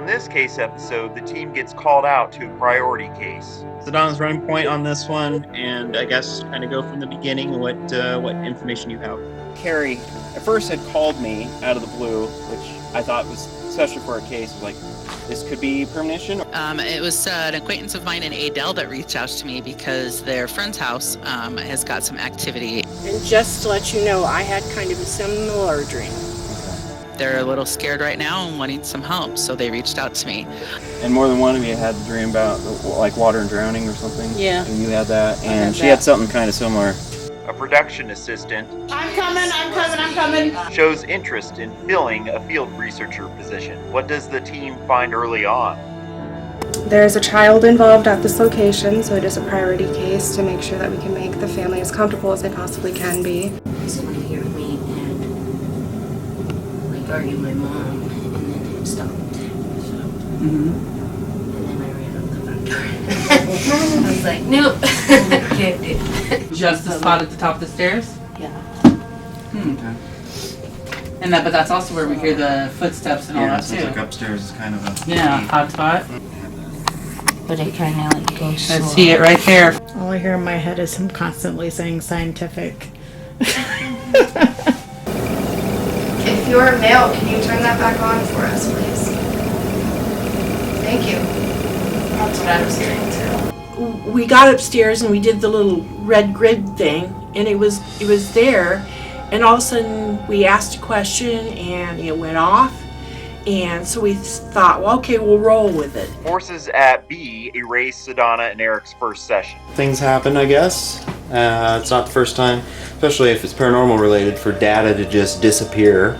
On this case episode, the team gets called out to a priority case. Sadona's running point on this one, and I guess kind of go from the beginning. What information you have? Carrie at first had called me out of the blue, which I thought was, especially for a case, was like, this could be premonition. It was an acquaintance of mine in Adel that reached out to me because their friend's house has got some activity. And just to let you know, I had kind of a similar dream. They're a little scared right now and wanting some help, so they reached out to me. And more than one of you had the dream about like water and drowning or something. Yeah. And you had that, and she had something kind of similar. A production assistant I'm coming. shows interest in filling a field researcher position. What does the team find early on? There's a child involved at this location, so it is a priority case to make sure that we can make the family as comfortable as they possibly can be. Someone here with me and like argued my mom, and then it stopped. And then I ran out the front door. I was like, nope, can't do it. Just the spot at the top of the stairs? Yeah. Okay. And but that's also where we hear the footsteps and all that so it's too. like upstairs is kind of a Hot spot. But it kind of like goes slow. I see it right there. All I hear in my head is him constantly saying scientific. If you're a male, can you turn that back on for us, please? Thank you. That's what I was hearing too. We got upstairs and we did the little red grid thing, and it was there, and all of a sudden we asked a question and it went off, and so we thought, well, okay, we'll roll with it. Forces at B erase Sadona and Eric's first session. things happen, I guess. It's not the first time, especially if it's paranormal related, for data to just disappear.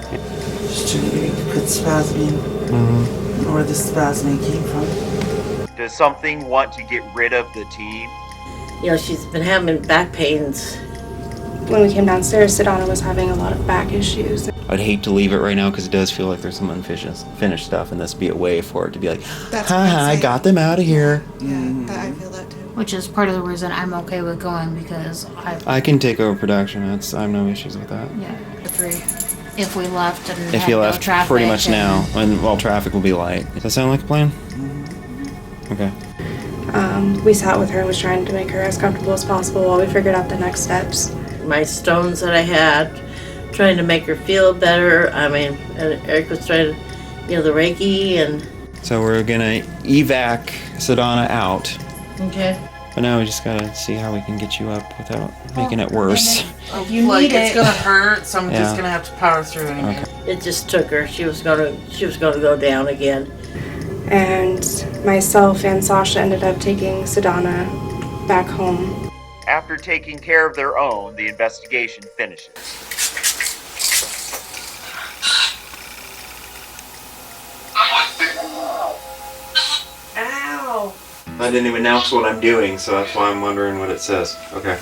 Just trying to quit spasming. Where the spasming came from. Does something want to get rid of the team? You know, she's been having back pains. When we came downstairs, Sadona was having a lot of back issues. I'd hate to leave it right now because it does feel like there's some unfinished stuff, and this be a way for it to be like, haha, I got them out of here. Yeah, I feel that too. Which is part of the reason I'm okay with going, because I can take over production. I have no issues with that. yeah, the three. If we left and If had you no left traffic pretty much and- now, and well, traffic will be light. Does that sound like a plan? Okay. We sat with her and was trying to make her as comfortable as possible while we figured out the next steps. My stones that I had, trying to make her feel better. I mean, Eric was trying to, the Reiki and. So we're gonna evac Sadona out, Okay. but now we just gotta see how we can get you up without making it worse. You like need it's it. gonna hurt, so I'm Yeah. just gonna have to power through anyway. Okay. It just took her. She was gonna go down again. And myself and Sasha ended up taking Sadona back home. After taking care of their own, the investigation finishes. Ow! I didn't even announce what I'm doing, so that's why I'm wondering what it says. Okay.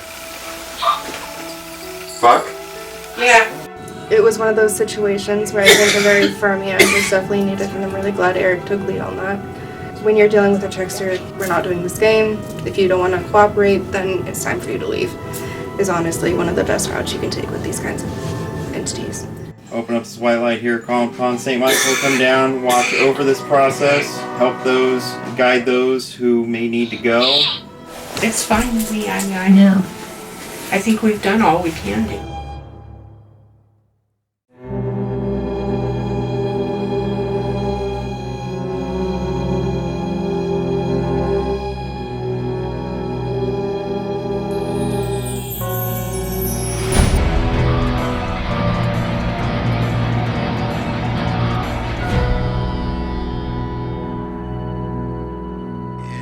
Fuck? Yeah. It was one of those situations where I think a very firm hand was definitely needed, and I'm really glad Eric took lead on that. When you're dealing with a trickster, we're not doing this game. If you don't want to cooperate, then it's time for you to leave. Is honestly one of the best routes you can take with these kinds of entities. Open up this white light here, call upon St. Michael, come down, watch over this process, help those, guide those who may need to go. It's fine with me. I Yeah. I think we've done all we can do.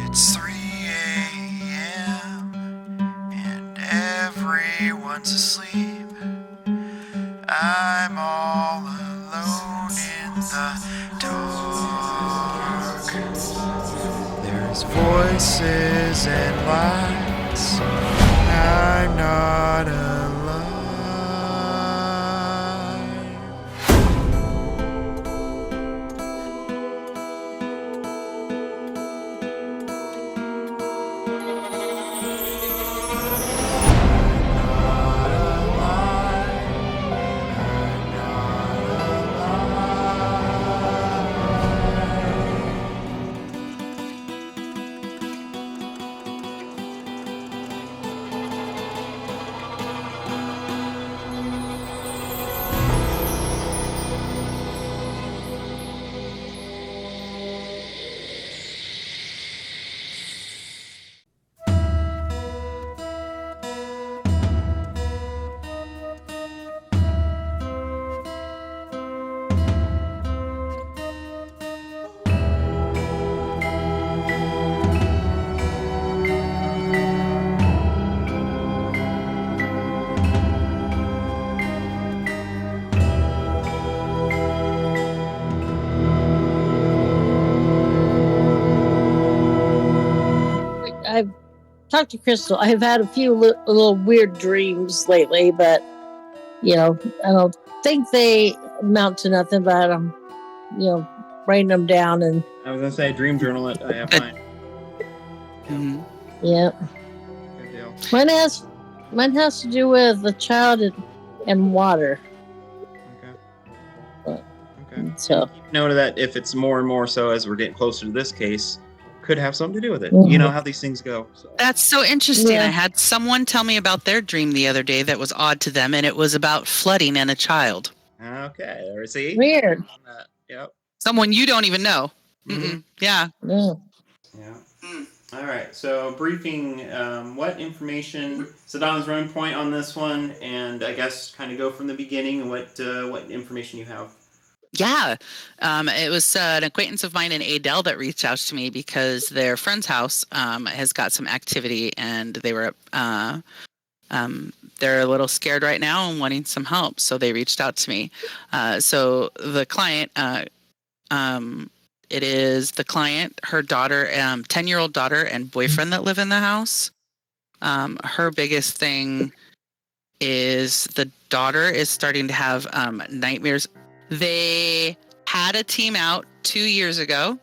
It's 3 a.m. and everyone's asleep. I'm all alone in the dark. There's voices and lights. I'm not alive. talk to Crystal. I have had a few little weird dreams lately, but I don't think they amount to nothing. But I'm, writing them down and. I was gonna say dream journal it. I have mine. Mm-hmm. Yep. Good deal. Mine has to do with the child and water. Okay. So Keep note of that. If it's more and more so as we're getting closer to this case, could have something to do with it. Mhm. You know how these things go. So. That's so interesting. Yeah. I had someone tell me about their dream the other day that was odd to them, and it was about flooding and a child. Okay, there. See. Weird. Yep. Someone you don't even know. Mm-hmm. Yeah. Yeah. All right. So briefing. What information? Sadona's running point on this one, and I guess kind of go from the beginning and what information you have. Yeah. It was an acquaintance of mine in Adel that reached out to me because their friend's house has got some activity, and they were they're a little scared right now and wanting some help. So they reached out to me. So the client, it is the client, her daughter, 10-year-old daughter and boyfriend that live in the house. Her biggest thing is the daughter is starting to have nightmares. They had a team out 2 years ago.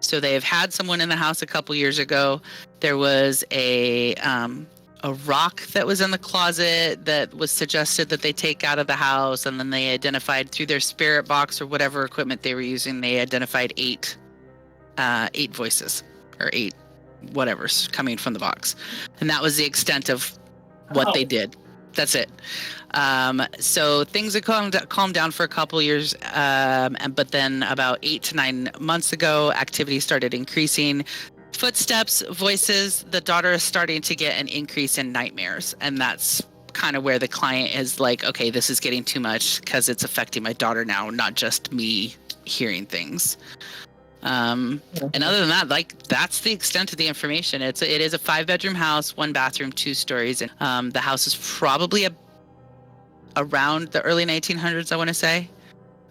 So they have had someone in the house a couple years ago. There was a rock that was in the closet that was suggested that they take out of the house, and then they identified through their spirit box or whatever equipment they were using, they identified eight voices or 8 whatever's coming from the box. And that was the extent of what they did. That's it. So things had calmed down for a couple years, but then about 8 to 9 months ago, activity started increasing. Footsteps, voices. The daughter is starting to get an increase in nightmares, and that's kind of where the client is like, okay, this is getting too much because it's affecting my daughter now, not just me hearing things. And other than that, that's the extent of the information. It is a 5-bedroom house, 1 bathroom, 2 stories, and the house is probably around the early 1900s, I want to say.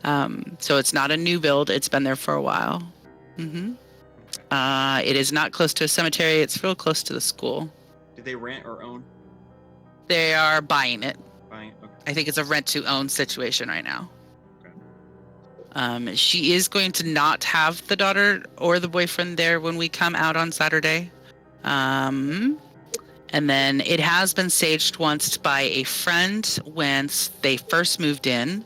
So it's not a new build. It's been there for a while. Mm-hmm. It is not close to a cemetery. It's real close to the school. Did they rent or own? They are buying it. Okay. I think it's a rent-to-own situation right now. She is going to not have the daughter or the boyfriend there when we come out on Saturday. And then it has been saged once by a friend when they first moved in.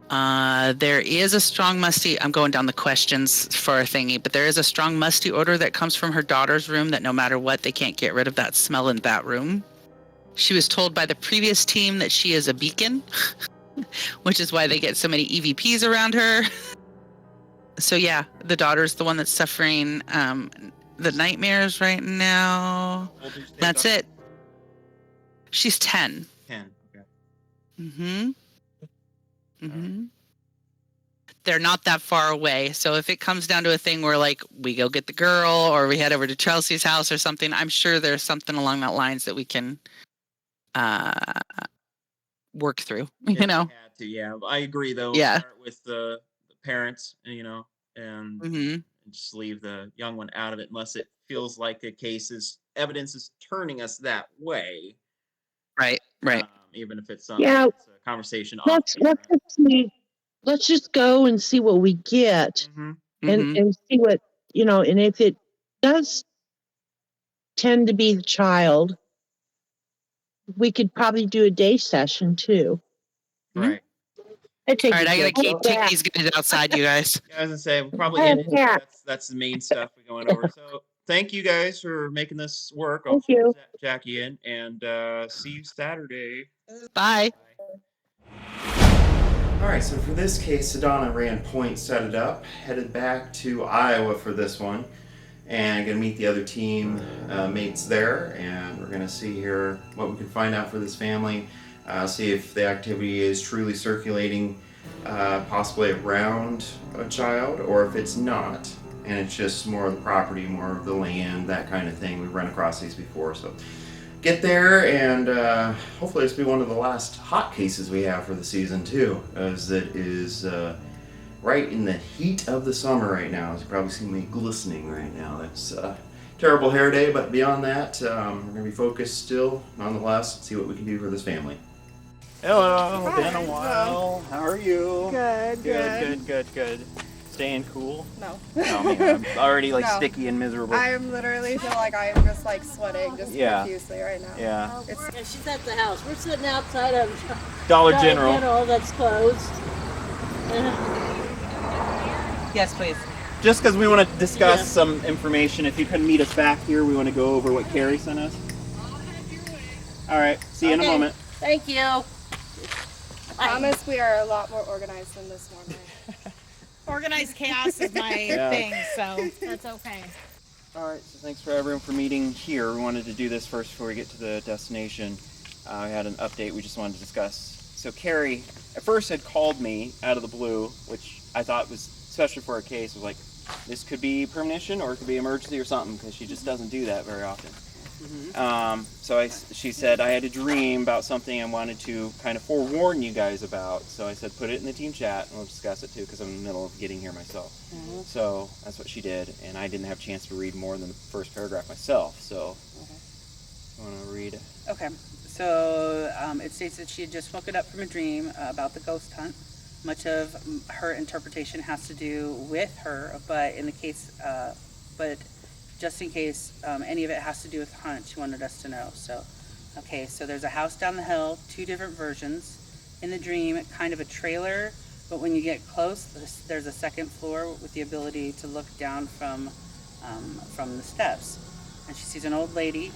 There is a strong musty, I'm going down the questions for a thingy, but there is a strong musty odor that comes from her daughter's room that no matter what, they can't get rid of that smell in that room. She was told by the previous team that she is a beacon. Which is why they get so many EVPs around her. So yeah, the daughter's the one that's suffering the nightmares right now. That's it. She's 10. 10. Okay. Mm-hmm. Mm-hmm. They're not that far away. So if it comes down to a thing where we go get the girl or we head over to Chelsea's house or something, I'm sure there's something along that lines that we can work through, Yeah, I agree though. Yeah. Start with the parents, and just leave the young one out of it unless it feels like evidence is turning us that way. Right. Even if it's Yeah. it's a conversation. Let's just go and see what we get, and see what and if it does tend to be the child, we could probably do a day session too. Right. All right, I gotta take these guys outside, you guys. Yeah, I was gonna say we'll probably end it. That's the main stuff we're going over. So thank you guys for making this work. I'll you. Jackie in and see you Saturday. Bye. All right, so for this case, Sadona ran point, set it up, headed back to Iowa for this one, and gonna meet the other team mates there, and we're gonna see here what we can find out for this family. See if the activity is truly circulating possibly around a child, or if it's not, and it's just more of the property, more of the land, that kind of thing. We've run across these before, so get there, and hopefully this will be one of the last hot cases we have for the season too, as it is right in the heat of the summer right now. As you probably see me glistening right now. That's terrible hair day, but beyond that, we're going to be focused still, nonetheless, see what we can do for this family. Hello, been a while. How are you? Good. Good. Staying cool? No. No, man, I'm already like No. sticky and miserable. I literally feel like I am just like sweating just profusely right now. Yeah. Yeah, she's at the house. We're sitting outside of Dollar General. That's closed. Yes, please. Just because we want to discuss some information, if you can meet us back here, we want to go over what Carrie sent us. All right. See you in a moment. Thank you. I promise we are a lot more organized than this normally. Organized chaos is my thing, so that's okay. All right, so thanks for everyone for meeting here. We wanted to do this first before we get to the destination. We had an update we just wanted to discuss. So Carrie, at first had called me out of the blue, which I thought was, especially for a case, was like, this could be premonition or it could be emergency or something, because she just doesn't do that very often. She said I had a dream about something I wanted to kind of forewarn you guys about. So I said, put it in the team chat and we'll discuss it too, because I'm in the middle of getting here myself. So that's what she did, and I didn't have a chance to read more than the first paragraph myself. So you want to read? Okay, so it states that she had just woken up from a dream about the ghost hunt. Much of her interpretation has to do with her, but in the case, just in case any of it has to do with the hunt, she wanted us to know. So, okay, so there's a house down the hill, 2 different versions. In the dream, kind of a trailer, but when you get close, there's a second floor with the ability to look down from the steps. And she sees an old lady,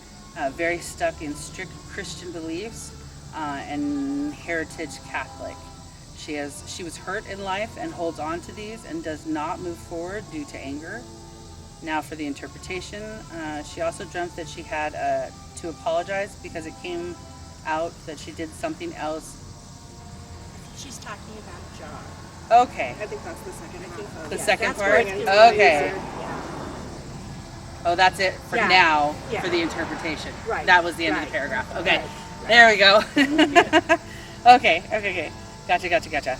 very stuck in strict Christian beliefs and heritage Catholic. She was hurt in life and holds on to these and does not move forward due to anger. Now for the interpretation, she also dreamt that she had to apologize because it came out that she did something else. She's talking about John. Okay. I think that's the second half. The second that's part? going into Okay. Yeah. Oh, that's it for Yeah. now Yeah. for the interpretation. Right. That was the end of the Right. paragraph. Okay. Right. There we go. Okay. Gotcha.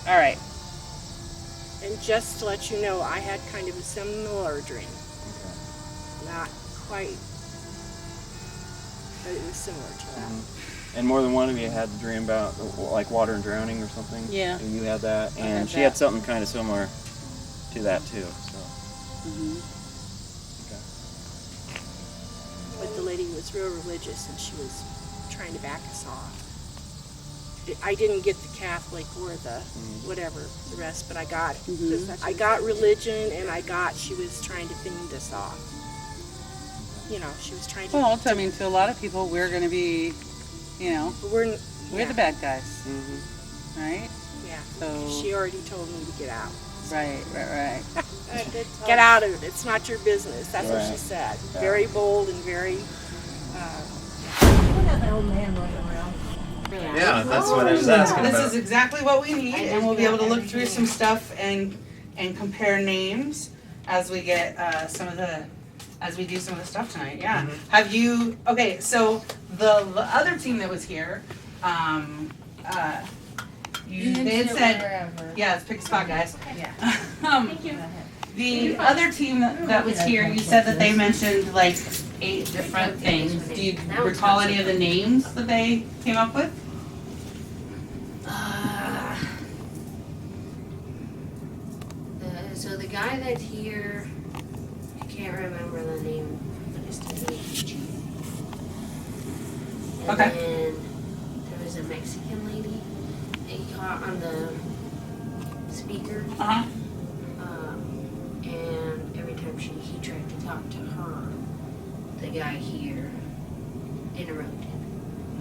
All right. And just to let you know, I had kind of a similar dream. Not quite, but it was similar to that. And more than one of you had the dream about like water and drowning or something. Yeah. And you had that, and had she that. had something kind of similar to that too. So. But the lady was real religious and she was trying to back us off. I didn't get the Catholic or the whatever, the rest, but I got it. I got religion and I got she was trying to fend us off. You know, she was trying to... Well, I mean, to a lot of people, we're going to be, you know, we're the bad guys. Right? Yeah. So She already told me to get out. Right. Get out of it. It's not your business. That's what she Right. said. Yeah. Very bold and very... Look at the old man running around. Yeah, that's what I was asking This about. is exactly what we need, and we'll be able to look through some stuff and compare names as we get as we do some of the stuff tonight. Yeah. Have you? Okay, so the other team that was here, they had said, yeah, let's pick a spot, guys. Yeah. The other team that was here, you said that they mentioned like 8 different things. Do you recall any of the names that they came up with? So the guy that's here, I can't remember the name, but it's the name. And Okay. then there was a Mexican lady that he caught on the speaker. And every time he tried to talk to her, the guy here interrupted.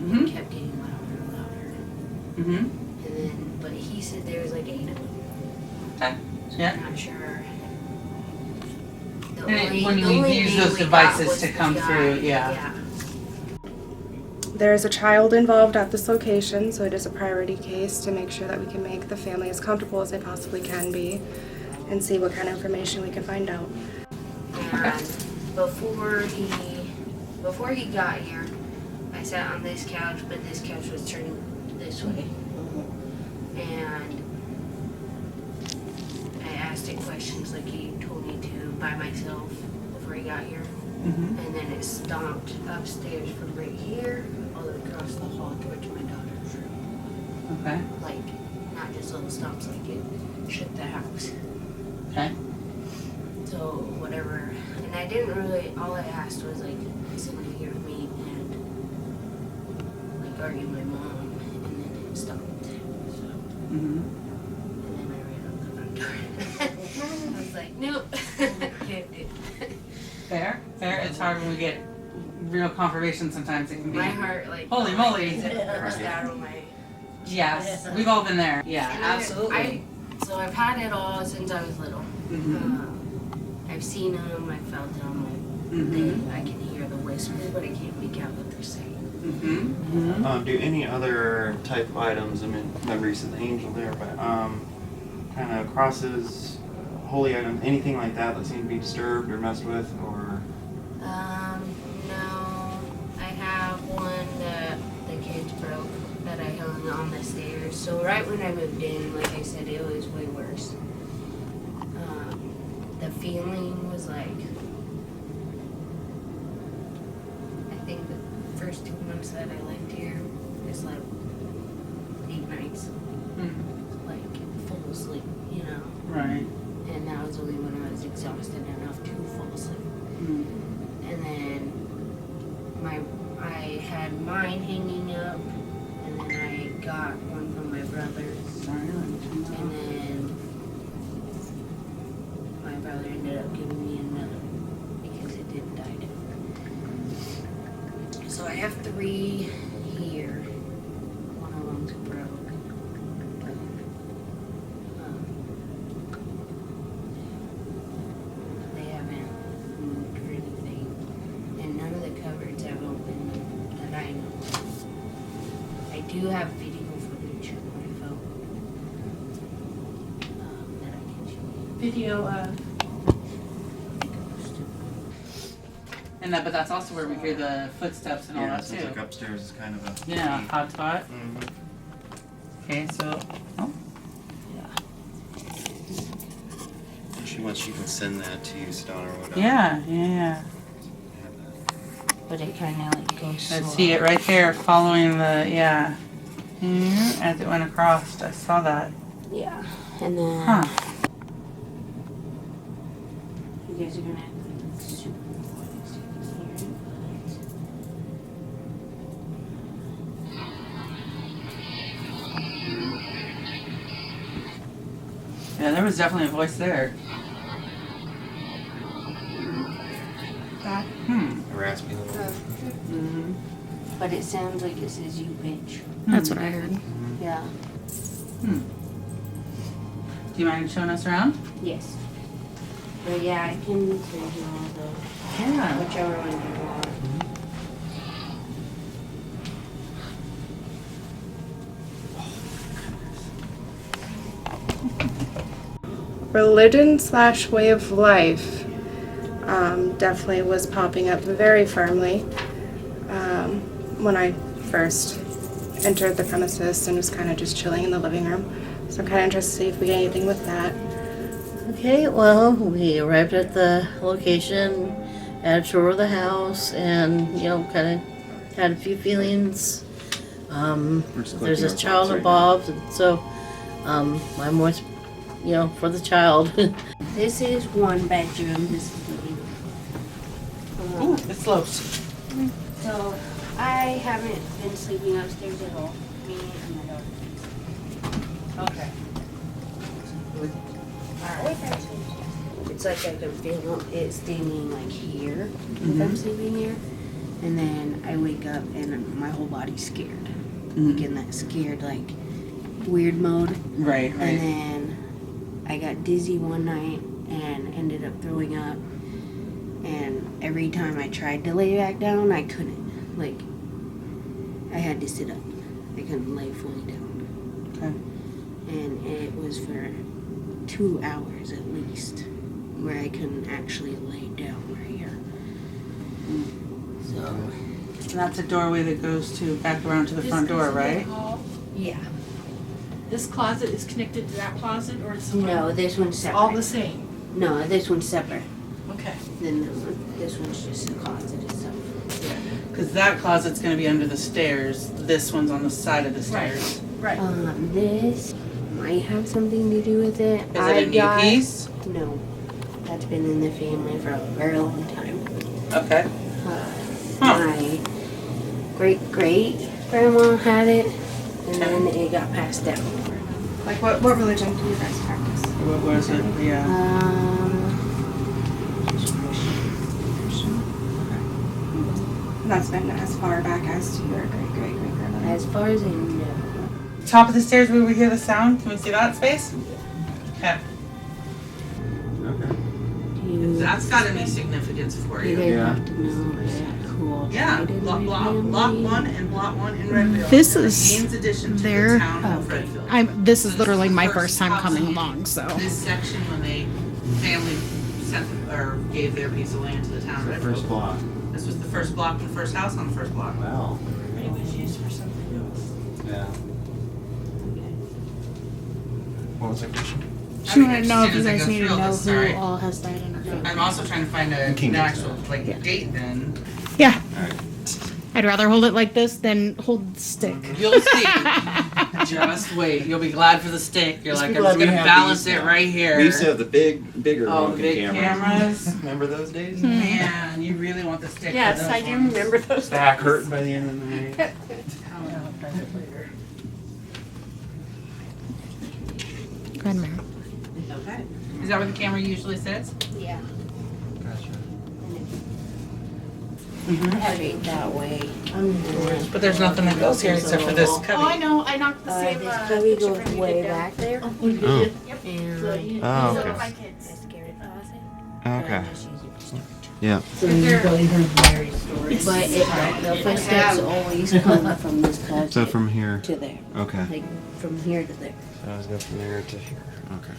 It kept getting louder and louder. And then, but he said there was like 8 of them. Okay. Yeah. I'm not sure. The And only- when the you only use name those we got devices was to the come guy. through, yeah. There is a child involved at this location, so it is a priority case to make sure that we can make the family as comfortable as they possibly can be and see what kind of information we can find out. And before he got here, I sat on this couch, but this couch was turning this way. And I asked it questions like he told me to by myself before he got here. Mm-hmm. And then it stomped upstairs from right here all the way across the hall towards my daughter's room. Okay. Like, not just little stomps, like it shook the house. Okay. So, whatever. And I didn't really, all I asked was like, is somebody here with me? And like, argue my mom. And then it stopped. So, Mm-hmm. and then I ran out the front door. I was like, nope, can't do it. Fair. It's hard when we get real confirmation. Sometimes it can be. My heart, like, Holy moly! Burst out of my. Yes, we've all been there. Yeah, And absolutely. So I've had it all since I was little. Mm-hmm. I've seen them, I felt them. Mm-hmm. I can hear the whisper, but I can't make out what they're saying. Mm-hmm. Mm-hmm. Do any other type of items, I mean, memories of the angel there, but kind of crosses, holy items, anything like that that seem to be disturbed or messed with, or? No. I have one that the kids broke that I hung on the stairs. So right when I moved in, like I said, it was way worse. The feeling was like, I think the first 2 months that I lived here, I slept 8 nights. Like full asleep, you know. Right. And that was only when I was exhausted enough to fall asleep. And then I had mine hanging up, and then I got one from my brother. And then my brother ended up giving me another because it didn't die down. So I have 3 here. One of them's broke. They haven't moved or anything. And none of the cupboards have opened that I know of. I do have video footage of what I felt that I can show you. Video of. And that, but that's also where we hear the footsteps and all Yeah, that seems too. like upstairs is kind of a Yeah, hot spot. Mm-hmm. Okay, so. Oh. Once you can send that to you, Sadona, or whatever. Yeah. But it kind of like goes slow. I see it right there following the, yeah. As it went across, I saw that. Yeah, and then Huh. you guys are gonna have to be super quiet so you can hear it, Yeah, there was definitely a voice there. That? A raspy little. Mm-hmm. But it sounds like it says you bitch. That's what I heard. Yeah. Do you mind showing us around? Yes. But yeah, I can send you all the whichever one you want. Religion/way of life definitely was popping up very firmly when I first entered the premises and was kind of just chilling in the living room. So I'm kind of interested to see if we get anything with that. Okay, well, we arrived at the location, had a tour of the house, and, kind of had a few feelings. There's this child involved, and so I'm more, for the child. This is one bedroom. This is the Ooh, it slopes. So I haven't been sleeping upstairs at all. Me and my daughter. Okay. It's like I can feel it standing like here if I'm sleeping here. And then I wake up and my whole body's scared. Like in that scared, like weird mode. Right. And then I got dizzy one night and ended up throwing up. And every time I tried to lay back down, I couldn't. Like, I had to sit up. I couldn't lay fully down. Okay. And it was for 2 hours at least, where I couldn't actually lay down right here. So. And that's a doorway that goes back around to the front door, right? Yeah. This closet is connected to that closet, or it's No, this one's separate. all the same? No, this one's separate. Okay. Then that one. This one's just the closet itself. Because that closet's gonna be under the stairs. This one's on the side of the stairs. Right. This might have something to do with it. Is it a new piece? No. That's been in the family for a very long time. Okay. My great-great-grandma had it, and then it got passed down. Like what religion do you guys practice? What was it? Yeah. And that's been as far back as to your great-great-great-grandmother? As far as I know. Top of the stairs where we hear the sound. Can we see that space? Okay. That's got any significance for you. You guys have to know who all Yeah, died in block my family. 1 and block 1 in Redfield. This And is Gaines addition to their- the town of Redfield. This is literally my First first time house coming in along, so. This section when they family sent or gave their piece of land to the town of Redfield. First block. This was the first block and the first house on the first block. Wow. It was used for something else. Yeah. What was that question? She wanted to know if you As I guys go need to through know this, who sorry. all has died in our family. I'm also trying to find can an get actual date then. Yeah. Alright. I'd rather hold it like this than hold the stick. You'll see. Just wait. You'll be glad for the stick. You're Just like, be I'm glad just we gonna have balance these it now. right here. We used to have the bigger Oh, Ronin big cameras. Remember those days? Man, you really want the stick. Yes, for those I do ones. remember those. Back hurting by the end of the night. I'm gonna find it later. Go ahead, Mary. Okay. Is that where the camera usually sits? Yeah. Gotcha. Straight that way. But there's nothing that goes here except for this Oh, I cubby. know. I knocked the same This cubby picture goes from you way did down. back there. Oh. And Oh, So okay. my kids. I scared it closet. Okay. I just use it for storage. Yeah. So you probably heard Mary's story. But the footsteps always come from this closet So from here. to there. Okay. Like from here to there. So I was going from there to here. Okay.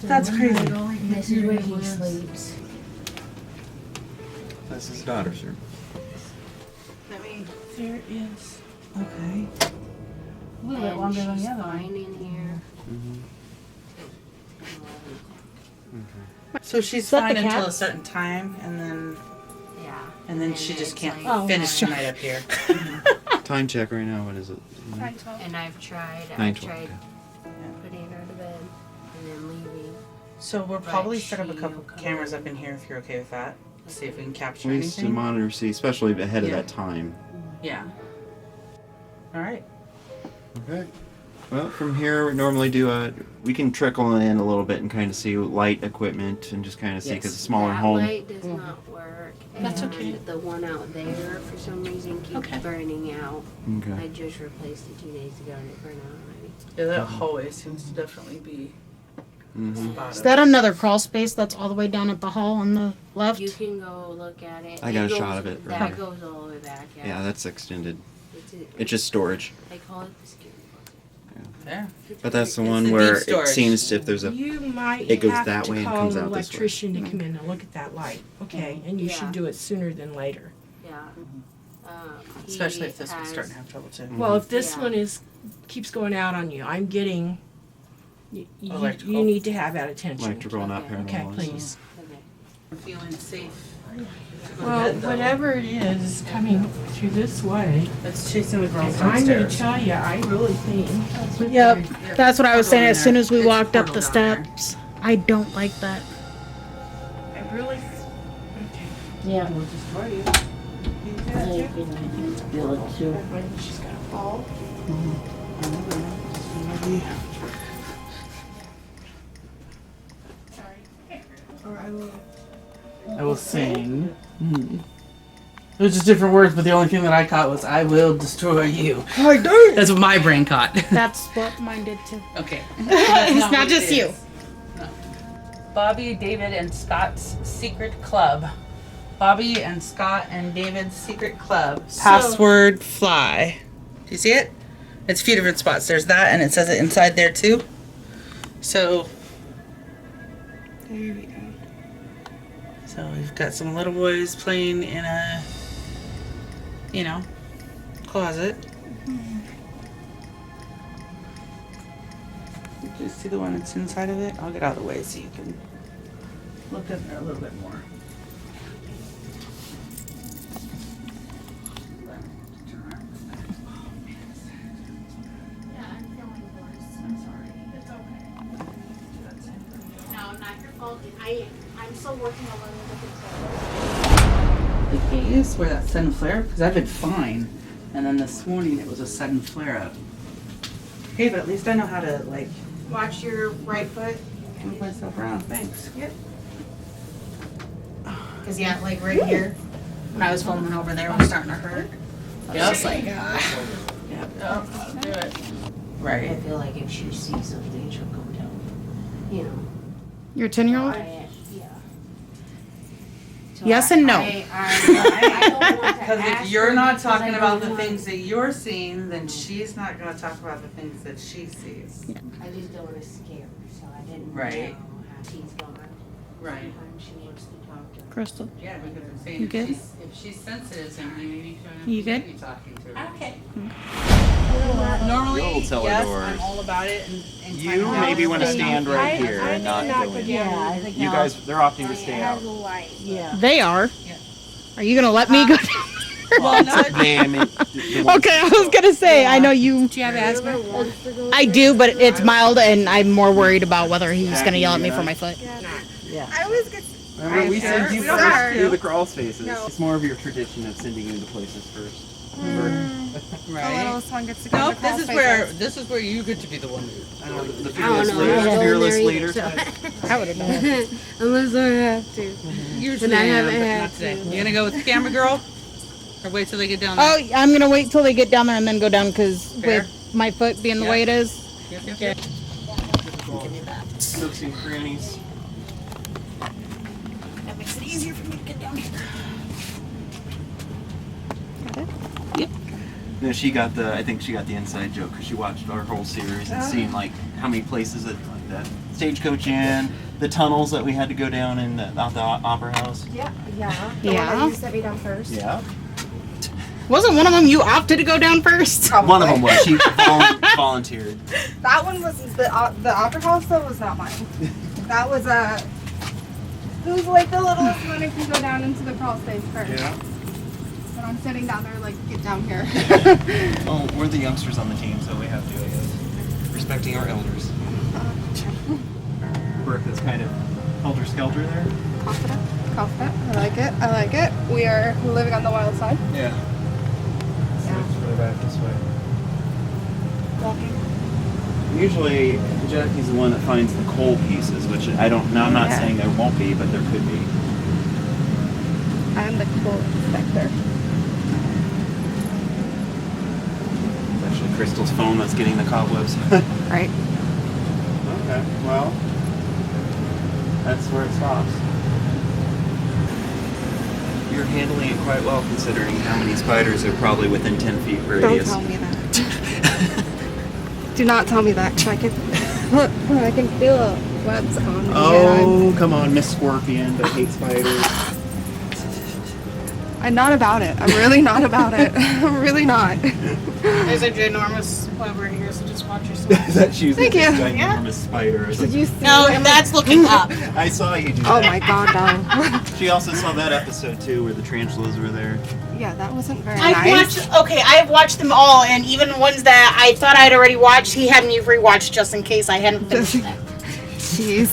That's crazy. And this is where he sleeps. That's his daughter's room. There is. Okay. A little bit And longer than she's the other fine one. in here. So she's that fine the until a cat? certain time, and then Yeah. and she just can't like- finish Oh. the night up here. Time check right now. What is it? And I've tried 9:12, putting okay. her to bed and then leaving. So we'll probably But set up a she couple will come cameras in. up in here if you're okay with that. See if we can capture We used to anything. monitor, see, especially ahead of Yeah. that time. Yeah. All right. Okay. Well, from here, we normally we can trickle in a little bit and kind of see light equipment and just kind of see because Yes. it's a smaller That home. light does not work. That's and okay. The one out there, for some reason, keeps Okay. burning out. I Okay. just replaced it 2 days ago and it burned out already. Yeah, that hallway seems to definitely be Mm-hmm. spotted. Is that another crawl space that's all the way down at the hall on the left? You can go look at it. I got a goes, shot of it right That here. goes all the way back. Yeah. Yeah, that's extended. It's, It's just storage. they call it the scary There. But that's the It's one the where deep storage. it seems if there's a You might it goes have that to way and call comes an out this way. electrician to come in and look at that light. Okay, and you Yeah. should do it sooner than later. Yeah. Especially if he this one's starting to has- have trouble too. Well, if this Yeah. one keeps going out on you, I'm getting. Electrical. You need to have that attention. electrical, not Okay. paranormal. Okay, this please. is- Okay. I'm feeling safe. to go to Well, bed, though. whatever it is coming through this way, It's chasing the girls I'm going to downstairs. tell you, I really think. Yep. That's what I was saying as soon as we It's a walked up portal the down there. steps. I don't like that. I really. Okay. Yeah. We'll destroy you. I feel it too. When she's gonna fall. Sorry. Or I will. I will sing. It was just different words, but the only thing that I caught was "I will destroy you." I do. That's what my brain caught. That's what mine did too. Okay. It's not just you. Bobby, David, and Scott's Secret Club. Bobby and Scott and David's Secret Club. Password fly. Do you see it? It's a few different spots. There's that, and it says it inside there too. So. There we go. So we've got some little boys playing in a, closet. Do you see the one that's inside of it? I'll get out of the way so you can look in there a little bit more. I'm still working on learning the The gaze where that sudden flare, because I've been fine, and then this morning it was a sudden flare up. Hey, but at least I know how to like Watch your right foot. move myself around. Thanks. Yep. Because yeah, like right here, when I was filming over there, it was starting to hurt. I was just like, Yep. How to do it. Right. I feel like if she sees something, she'll go down. You know. Your 10-year-old? Yeah. So Yes and no. I don't want to Because if ask you're her not because I talking don't about the want- things that you're seeing, then she's not going to talk about the things that she sees. I just don't want to scare her, so I didn't Right. know how she's gone. Right. Sometimes she wants to talk to her. Crystal. Yeah, because I'm saying You if good? she's sensitive, then you need to You good? be talking to her. Okay. Normally, You'll tell her yes, doors. I'm all about it. And You finding out maybe want to what's stand going on. right here and not go in. I think You guys, they're opting to stay out. Yeah. They are. Yeah. Are you gonna let me go? Well, no, They, I mean, the ones- Okay, I was gonna say. I know you. Do you have asthma? I do, but it's mild, and I'm more worried about whether he's gonna yell at me for my foot. I always get. Remember, we send you We don't first have through to. the crawl spaces. No. It's more of your tradition of sending you to places first. The right. littlest one gets to go Nope, to crawl this is where you get to be the one. I know, the I don't fearless know. leader. I don't Fearless know leader. either, I would have done it. Unless I have to. Usually But I I am, haven't but had not today. to. You gonna go with the camera girl? Or wait till they get down there? Oh, I'm gonna wait till they get down there and then go down because Fair. with my foot being the Yeah. way it is. Yep. Nooks and crannies. That makes it easier for me to get down here. No, she got the. I think she got the inside joke because she watched our whole series and seen like how many places that like that stagecoach in, the tunnels that we had to go down in the opera house. Yeah. The one Yeah. that you sent me down first. Yeah. Wasn't one of them you opted to go down first? One of them was she volunteered. That one was the opera house though was not mine. That was who's like the littlest one who can go down into the crawl space first. Yeah. And I'm sitting down there like get down here. Oh, we're the youngsters on the team, so we have to, I guess. Respecting our elders. Brooke is kind of helter skelter there. Confident. I like it. We are living on the wild side. Yeah. So it's further back this way. Walking. Usually, Jackie's the one that finds the coal pieces, which I don't. Now, I'm not Yeah. saying there won't be, but there could be. I am the cool inspector. It's actually Crystal's phone that's getting the cobwebs. Right. Okay. Well, that's where it stops. You're handling it quite well, considering how many spiders are probably within 10 feet radius. Don't tell me that. Do not tell me that, 'cause I can feel webs on me. Oh, come on, Miss Scorpion, but hate spiders. I'm not about it. I'm really not about it. I'm really not. There's a ginormous web right here, so just watch yourself. That she's Thank a you. ginormous spider. I was Did like, you see? No, that's looking up. I saw you do Oh that. my god, no. She also saw that episode too, where the tarantulas were there. Yeah, that wasn't very I've nice. I've watched them all, and even ones that I thought I'd already watched, he had me rewatch just in case I hadn't finished them. Jeez.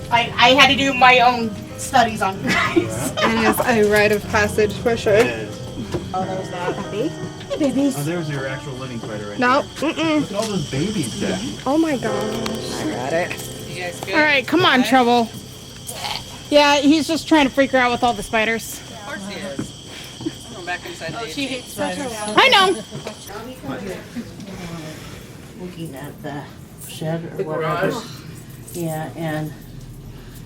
I had to do my own studies on you guys. It is a rite of passage for sure. Oh, there's that. Babies. Oh, there's your actual living spider right No. there. Look at all those babies, Jackie. Oh my gosh. I got it. You guys good? All right, come on, Trouble. Yeah, he's just trying to freak her out with all the spiders. Of course he is. I'm going back inside. Oh, She hates spiders. I know. Looking at the shed or whatever. Yeah, and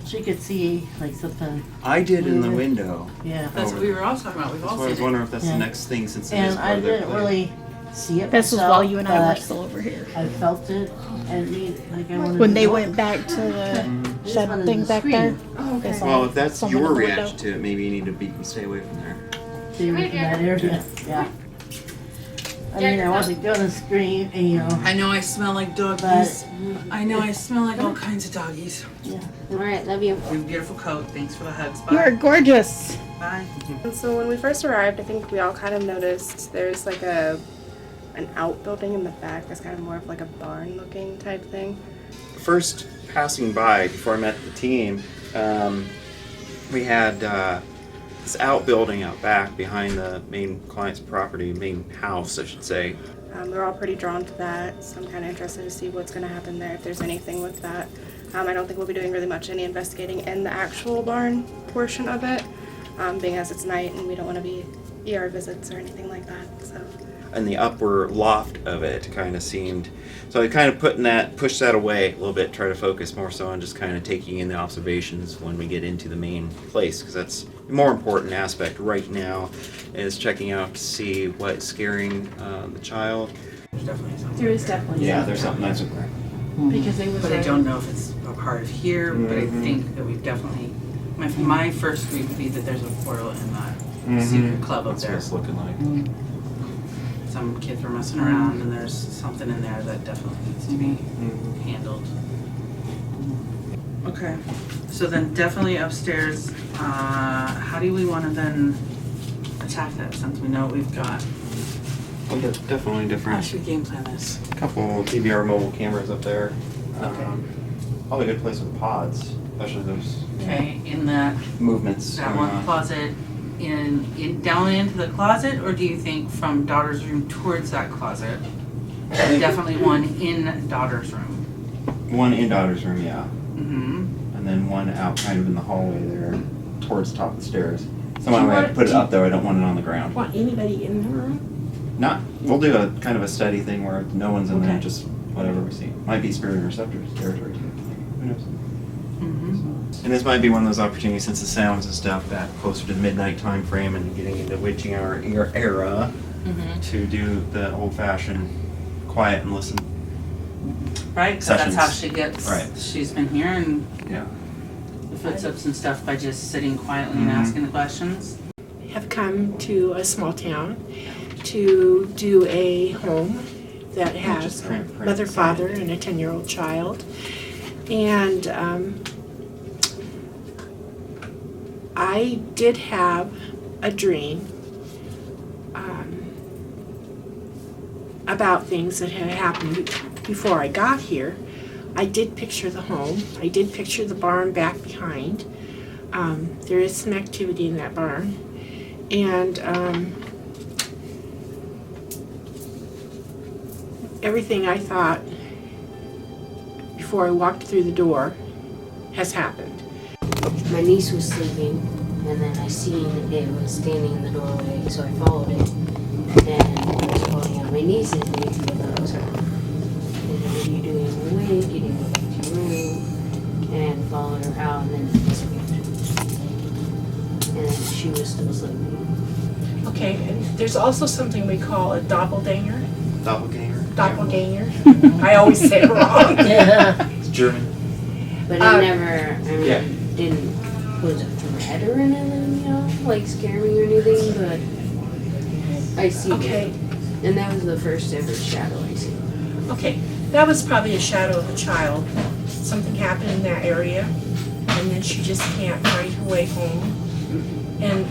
she could see like something. I did in the window. Yeah. That's what we were all talking about. We've That's all why I seen was it. wondering if that's Yeah. the next thing since it is And part I of their didn't plan. really see it. This was myself, while you and I were but still over here. I felt it and like I wanted When to they look. went back to the Just shed wanted thing to back there. scream. they saw Well, if that's someone your in the window. reaction to it, maybe you need to stay away from there. See, in that area. Yeah. I mean, I wasn't gonna scream, you know. I know I smell like doggies. I know I smell like all kinds of doggies. Yeah. All right, love you. You have a beautiful coat. Thanks for the hugs. Bye. You are gorgeous. Bye. And so when we first arrived, I think we all kind of noticed there's like an outbuilding in the back that's kind of more of like a barn looking type thing. First passing by before I met the team, we had this outbuilding out back behind the main client's property, main house, I should say. We're all pretty drawn to that, so I'm kind of interested to see what's going to happen there, if there's anything with that. I don't think we'll be doing really much any investigating in the actual barn portion of it, being as it's night and we don't want to be ER visits or anything like that. So. And the upper loft of it kind of seemed, so I kind of pushed that away a little bit, try to focus more so on just kind of taking in the observations when we get into the main place, because that's the more important aspect right now, is checking out to see what's scaring the child. There's definitely something. There is definitely Yeah, there's something that's because they was. But I don't know if it's a part of here. But I think that we've definitely. My first read would be that there's a portal in that secret club up there. That's what it's looking like. Some kids were messing around, and there's something in there that definitely needs to be handled. Okay, so then definitely upstairs. How do we want to then attack that since we know what we've got? Well, definitely How different. should we game plan this? A couple DVR mobile cameras up there. Okay. Probably a good place with pods, especially those Okay, in that movements. that going one on. closet, in down into the closet, or do you think from daughter's room towards that closet? Definitely one in daughter's room. One in daughter's room, yeah. Mm-hmm. And then one out kind of in the hallway there towards the top of the stairs. Someone you would have want- to put it do you- up though, I don't want it on the ground. Want anybody in the room? We'll do a kind of a steady thing where no one's in there, Okay. just whatever we see. Might be spirit interceptors territory too. Who knows? Mm-hmm. And this might be one of those opportunities, since the sounds and stuff that closer to the midnight time frame and getting into witching hour era, to do the old-fashioned quiet and listen. Right, because that's how Sessions. she gets. Right. She's been hearing Yeah. the footsteps and stuff by just sitting quietly and asking the questions. Have come to a small town to do a home that has just a print mother, inside. father, and a 10-year-old child. And I did have a dream about things that had happened before I got here. I did picture the home. I did picture the barn back behind. There is some activity in that barn. And everything I thought before I walked through the door has happened. My niece was sleeping, and then I seen it was standing in the doorway, so I followed it. And I was calling out my niece's name, but that was her. And then what are you doing awake? You didn't go back to your room. And followed her out, and then it disappeared. And she was still sleeping. Okay, and there's also something we call a doppelganger. Doppelganger? Doppelganger. I always say it wrong. It's German. But it never, didn't pose a threat or anything, you know, like scare me or anything, but I see Okay. it. And that was the first ever shadow I seen. Okay, that was probably a shadow of a child. Something happened in that area, and then she just can't find her way home. And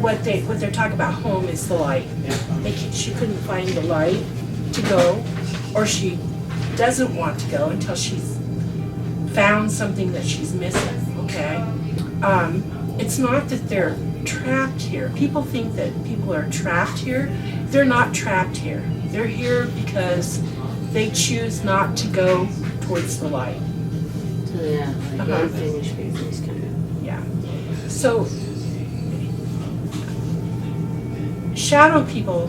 what they're talking about home is the light. She couldn't find the light to go, or she doesn't want to go until she's found something that she's missing. Okay, it's not that they're trapped here. People think that people are trapped here. They're not trapped here. They're here because they choose not to go towards the light. So yeah, like unfinished business kind of. Yeah. So, shadow people,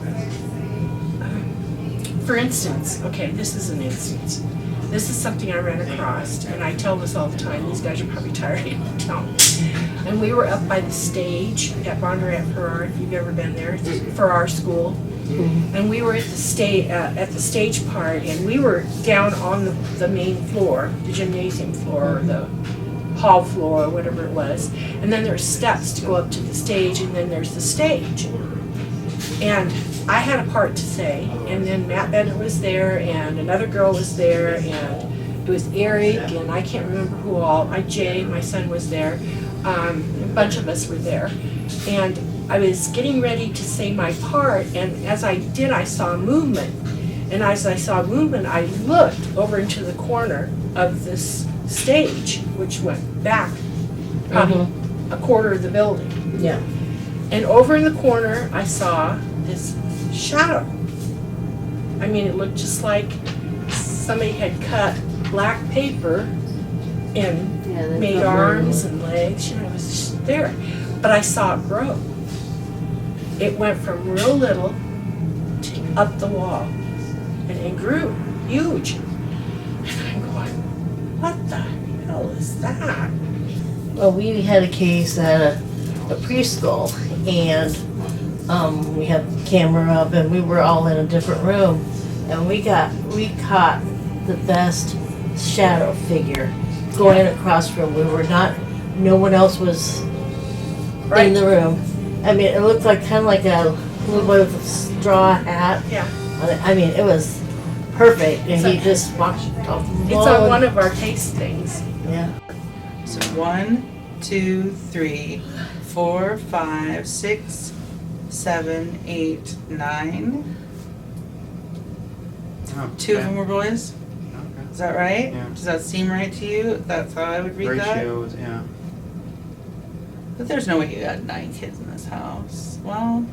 for instance, okay, this is an instance. This is something I ran across, and I tell this all the time. These guys are probably tired of telling me. And we were up by the stage at Bondurant Farrar, if you've ever been there, for our school. And we were at the stage part, and we were down on the main floor, the gymnasium floor, or the hall floor, or whatever it was. And then there's steps to go up to the stage, and then there's the stage. And I had a part to say, and then Matt Bennett was there, and another girl was there, and it was Eric, and I can't remember who all, Jay, my son was there, a bunch of us were there. And I was getting ready to say my part, and as I did, I saw movement. And as I saw movement, I looked over into the corner of this stage, which went back probably a quarter of the building. Yeah. And over in the corner, I saw this shadow. I mean, it looked just like somebody had cut black paper and made arms and legs. You know, it was just there. But I saw it grow. It went from real little to up the wall. And it grew huge. And I'm going, what the hell is that? Well, we had a case at a preschool, and we had the camera up, and we were all in a different room, and we caught the best shadow figure going across the room. We were not, no one else was in the room. I mean, it looked like kind of like a little boy with a straw hat. Yeah. I mean, it was perfect, and he just walked off the wall. It's on one of our tastings. Yeah. So 1, 2, 3, 4, 5, 6, 7, 8, 9. Oh, 2 of them were boys. Okay. Is that right? Yeah. Does that seem right to you? That's how I would read that? Ratios, yeah. But there's no way you had 9 kids in this house. Well,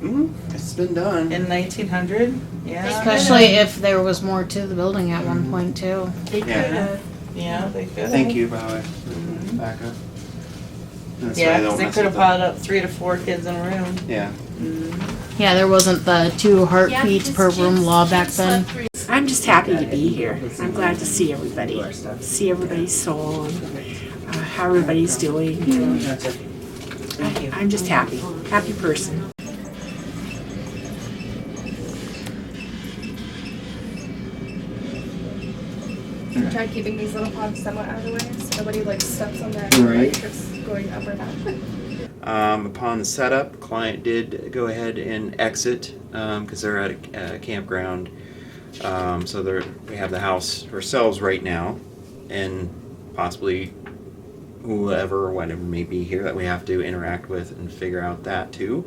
It's been done. in 1900, yeah. Especially if there was more to the building at one point too. They could Yeah. have. Yeah, they could. Thank you, by the way. Back up. That's why Yeah, they don't because they mess could have with it. piled up 3 to 4 kids in a room. Yeah. Yeah, there wasn't the 2 heartbeats per room law back then. I'm just happy to be here. I'm glad to see everybody. See everybody's soul and how everybody's doing. I'm just happy. Happy person. I tried keeping these little pods somewhat out of the way so nobody like steps on that Right. matrix going up or down. Upon the setup, client did go ahead and exit because they're at a campground. So we have the house ourselves right now, and possibly whoever or whatever may be here that we have to interact with and figure out that too.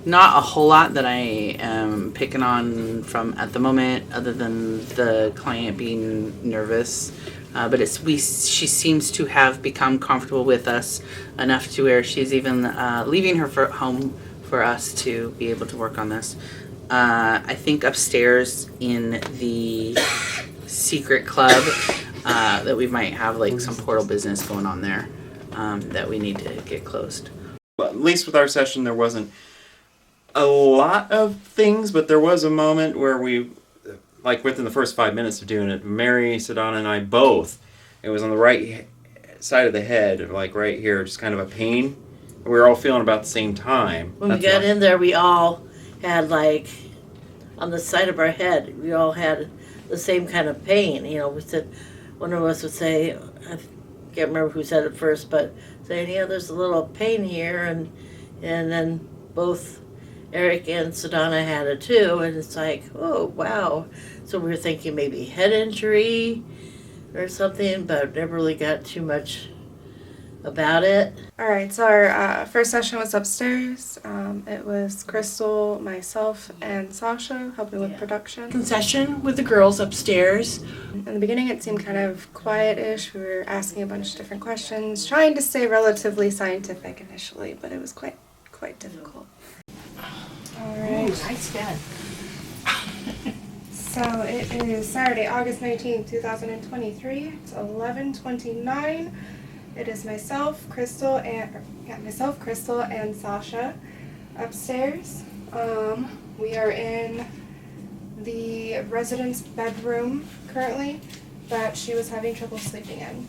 Not a whole lot that I am picking on from at the moment, other than the client being nervous. But she seems to have become comfortable with us enough to where she's even leaving her home for us to be able to work on this. I think upstairs in the secret club that we might have like some portal business going on there that we need to get closed. But at least with our session, there wasn't a lot of things, but there was a moment where we, like within the first 5 minutes of doing it, Mary, Sadona, and I both, it was on the right side of the head, like right here, just kind of a pain. We were all feeling about the same time. When we got in there, we all had like, on the side of our head, we all had the same kind of pain. You know, we said, one of us would say, I can't remember who said it first, but saying, yeah, there's a little pain here, and then both Eric and Sadona had it too, and it's like, oh, wow. So we were thinking maybe head injury or something, but never really got too much about it. All right, so our first session was upstairs. It was Crystal, myself, and Sasha helping with production. Session with the girls upstairs. In the beginning, it seemed kind of quiet-ish. We were asking a bunch of different questions, trying to stay relatively scientific initially, but it was quite difficult. All right. Nice bed. So it is Saturday, August 19th, 2023. It's 11:29. It is myself, Crystal, and Sasha upstairs. We are in the resident's bedroom currently that she was having trouble sleeping in.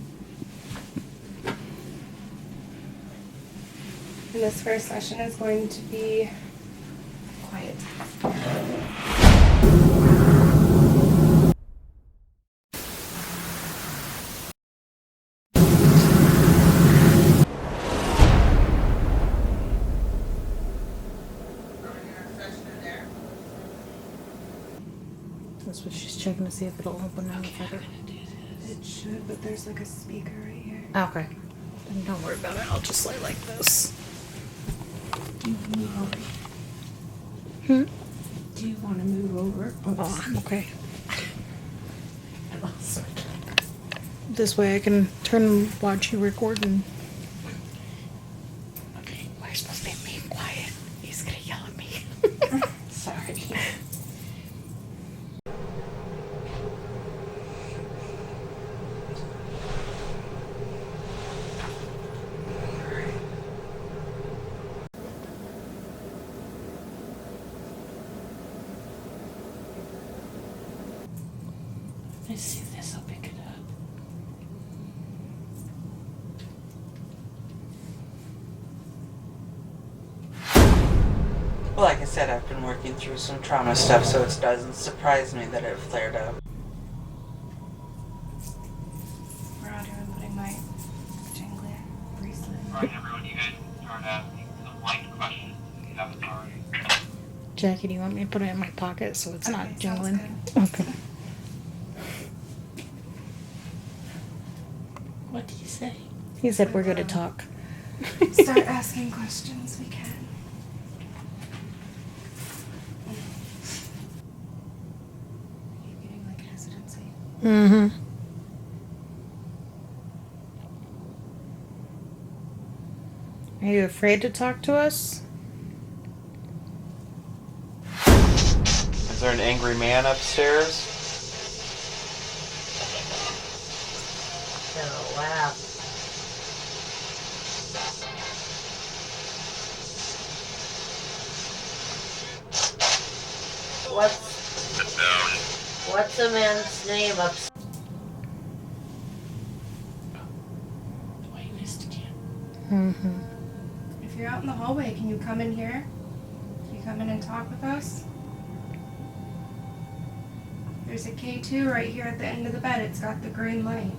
And this first session is going to be quiet. That's what she's checking to see if it'll open any further. It should, but there's like a speaker right here. Okay. Then don't worry about it. I'll just lay like this. Do you want to move over? Hmm? Do you want to move over? Oh, I'm okay. This way I can turn and watch you record and. Okay, we're supposed to be being quiet. He's gonna yell at me. Sorry. Let's see if this will pick it up. Well, like I said, I've been working through some trauma stuff, so it doesn't surprise me that it flared up. We're out here putting my jingler bracelet. Alright, everyone, you guys start asking some light questions if you haven't already. Jackie, do you want me to put it in my pocket so it's not Okay, jingling? sounds Okay. What did you say? He said we're good to talk. Start asking questions, we can. You're getting like hesitancy. Mm-hmm. Are you afraid to talk to us? Is there an angry man upstairs? Gonna laugh. What's the man's name upstairs? Wait, missed again. Mm-hmm. If you're out in the hallway, can you come in here? Can you come in and talk with us? There's a K2 right here at the end of the bed. It's got the green light.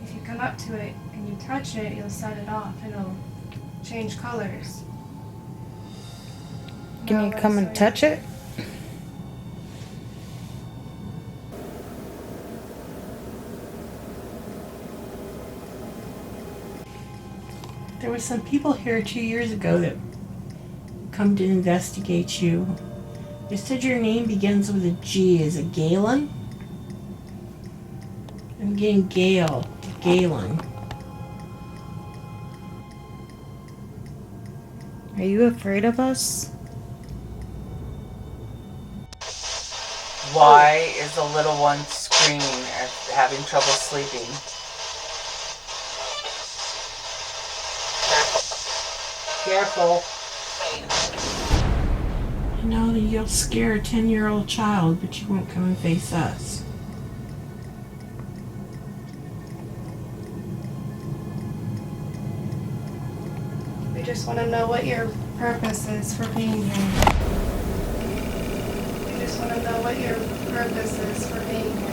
If you come up to it and you touch it, you'll set it off and it'll change colors. Can you come and touch it? There were some people here 2 years ago that come to investigate you. They said your name begins with a G. Is it Galen? I'm getting Galen. Are you afraid of us? Why is the little one screaming and having trouble sleeping? Careful. I know that you'll scare a 10-year-old child, but you won't come and face us. We just want to know what your purpose is for being here. We just want to know what your purpose is for being here.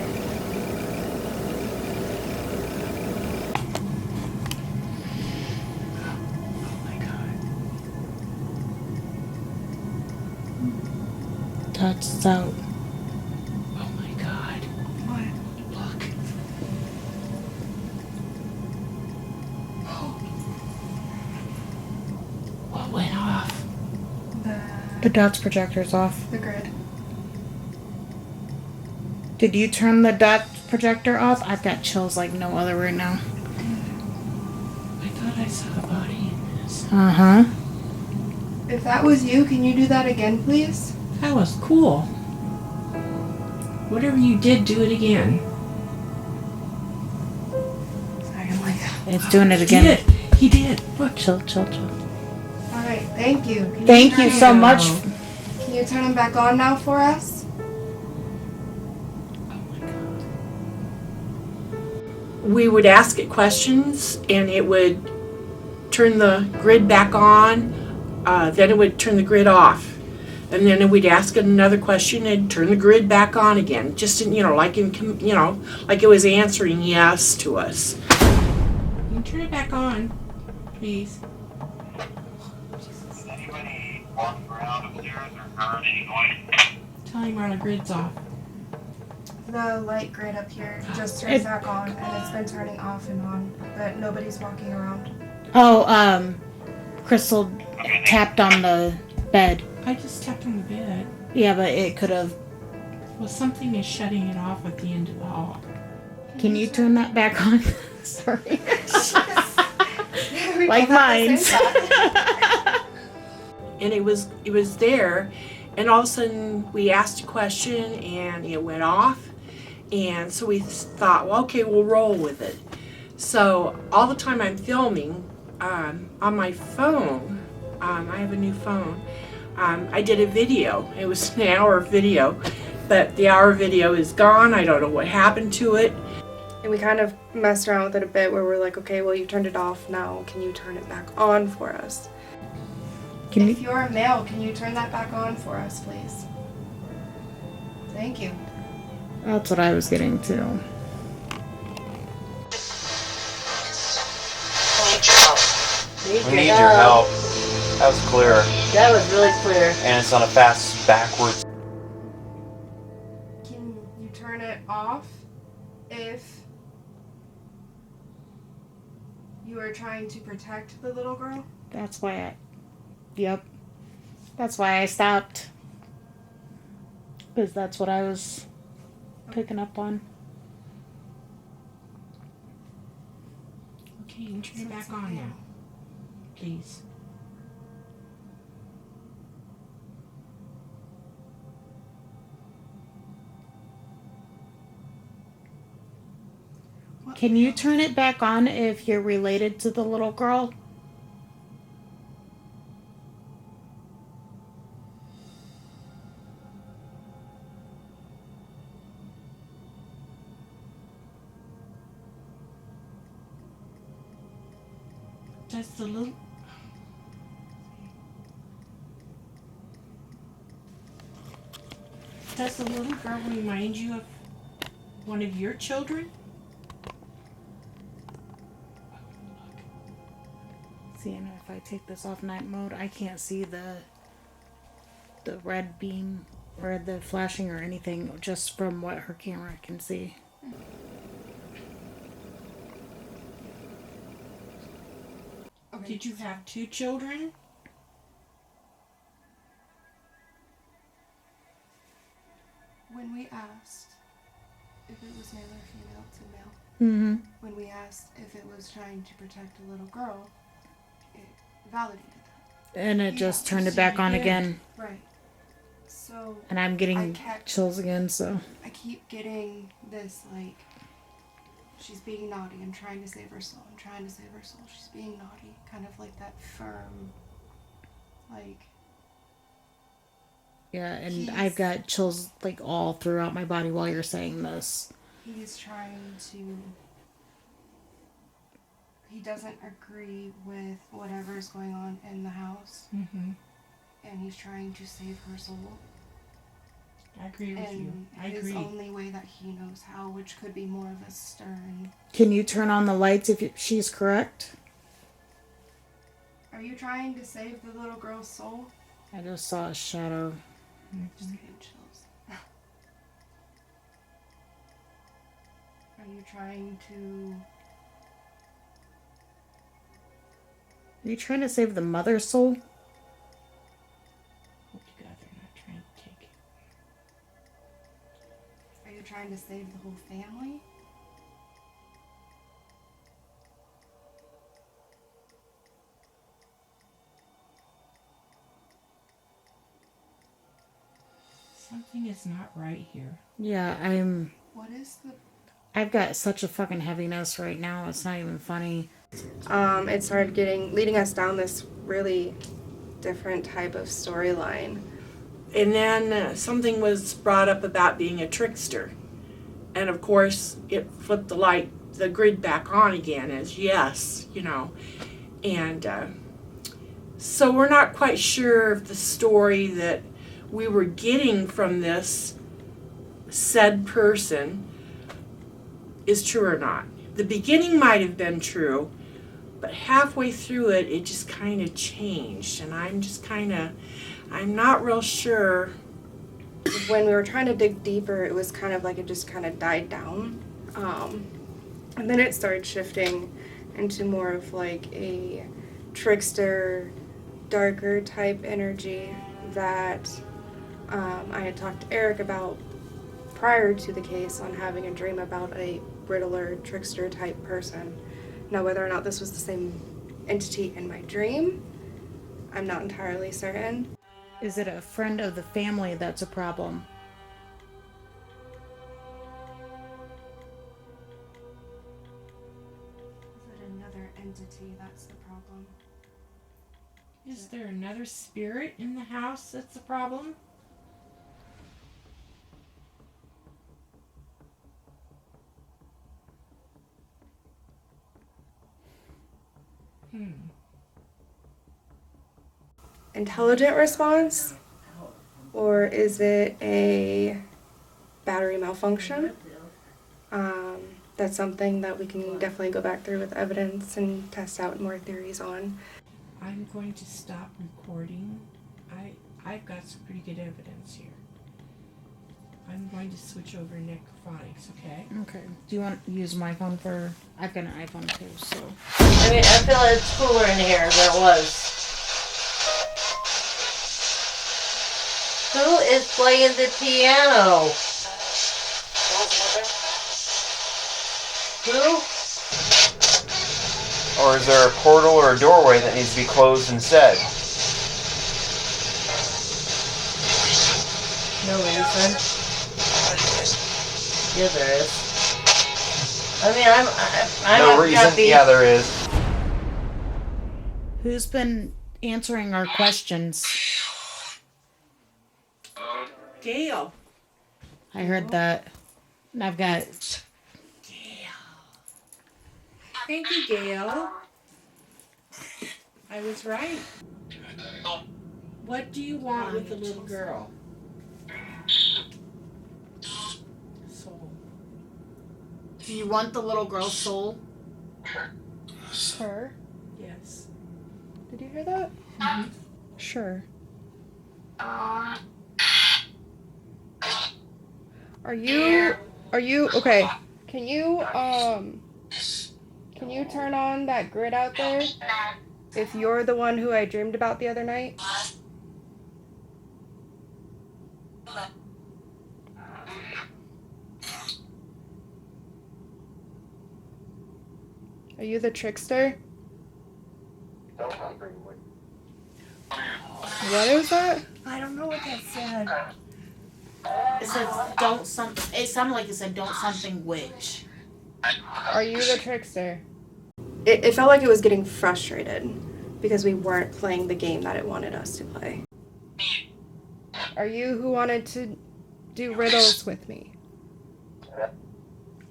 Touch out. Oh my God. What? Look. What went off? The DOTS projector's off. The grid. Did you turn the DOTS projector off? I've got chills like no other right now. I thought I saw a body in this. Uh-huh. If that was you, can you do that again, please? That was cool. Whatever you did, do it again. It's doing it again. He did. Look. Chill, chill, chill. All right, thank you. Can Thank turn you it- so much. Can you turn them back on now for us? We would ask it questions, and it would turn the grid back on. Then it would turn the grid off. And then we'd ask it another question and turn the grid back on again. Just in, like it was answering yes to us. Can you turn it back on, please? Has anybody walked around upstairs or heard any noise? Tell him our grid's off. The light grid up here just turned back on, and it's been turning off and on, but nobody's walking around. Oh, Crystal tapped on the bed. I just tapped on the bed. Yeah, but it could have. Well, something is shutting it off at the end of the hall. Can you turn that back on? Sorry. We Like both have the mine. same thought. And it was there, and all of a sudden we asked a question and it went off, and so we thought, well, okay, we'll roll with it. So all the time I'm filming on my phone, I have a new phone. I did a video. It was an hour video, but the hour video is gone. I don't know what happened to it. And we kind of messed around with it a bit where we're like, okay, well, you turned it off now. Can you turn it back on for us? If you're a male, can you turn that back on for us, please? Thank you. That's what I was getting to. We need your help. That was clear. That was really clear. And it's on a fast backwards. Can you turn it off if you are trying to protect the little girl? That's why Yep. That's why I stopped. Because that's what I was picking up on. Okay, you can turn it back on now, please. Can you turn it back on if you're related to the little girl? Does the little girl remind you of one of your children? See, and if I take this off night mode, I can't see the red beam or the flashing or anything, just from what her camera can see. Did you have two children? When we asked if it was male or female, it's a male. Mm-hmm. When we asked if it was trying to protect a little girl, it validated that. And it just turned it back on again. Right. So. And I'm getting chills again, so. I keep getting this, like, she's being naughty. I'm trying to save her soul. I'm trying to save her soul. She's being naughty. Kind of like that firm, like. Yeah, and I've got chills like all throughout my body while you're saying this. He's trying to. He doesn't agree with whatever's going on in the house. Mm-hmm. And he's trying to save her soul. I agree with you. I agree. His only way that he knows how, which could be more of a stern. Can you turn on the lights if she's correct? Are you trying to save the little girl's soul? I just saw a shadow. Just getting chills. Are you trying to... Are you trying to save the mother's soul? Hold together, not trying to take it. Are you trying to save the whole family? Something is not right here. Yeah, What is the... I've got such a fucking heaviness right now. It's not even funny. It started leading us down this really different type of storyline. And then something was brought up about being a trickster. And of course, it flipped the grid back on again as yes, you know. And so we're not quite sure if the story that we were getting from this said person is true or not. The beginning might have been true, but halfway through it, it just kind of changed. And I'm not real sure when we were trying to dig deeper, it was kind of like it just kind of died down. And then it started shifting into more of like a trickster, darker type energy that I had talked to Eric about prior to the case on having a dream about a riddler, trickster type person. Now, whether or not this was the same entity in my dream, I'm not entirely certain. Is it a friend of the family that's a problem? Is it another entity that's the problem? Is there another spirit in the house that's the problem? Intelligent response? Or is it a battery malfunction? That's something that we can definitely go back through with evidence and test out more theories on. I'm going to stop recording. I've got some pretty good evidence here. I'm going to switch over necrophonics, okay? Okay. Do you want to use my phone for? I've got an iPhone too, so. I mean, I feel like it's cooler in here than it was. Who is playing the piano? Who? Or is there a portal or a doorway that needs to be closed instead? No reason. Yeah, there is. I mean, I'm No reason? Yeah, there is. Who's been answering our questions? Gail. I heard that. And I've got. Thank you, Gail. I was right. What do you want with the little girl? Soul. Do you want the little girl's soul? Her? Yes. Did you hear that? Mm-hmm. Sure. Are you okay? Can you turn on that grid out there? If you're the one who I dreamed about the other night? Are you the trickster? What is that? I don't know what that said. It said don't some. It sounded like it said don't something witch. Are you the trickster? It felt like it was getting frustrated because we weren't playing the game that it wanted us to play. Are you who wanted to do riddles with me?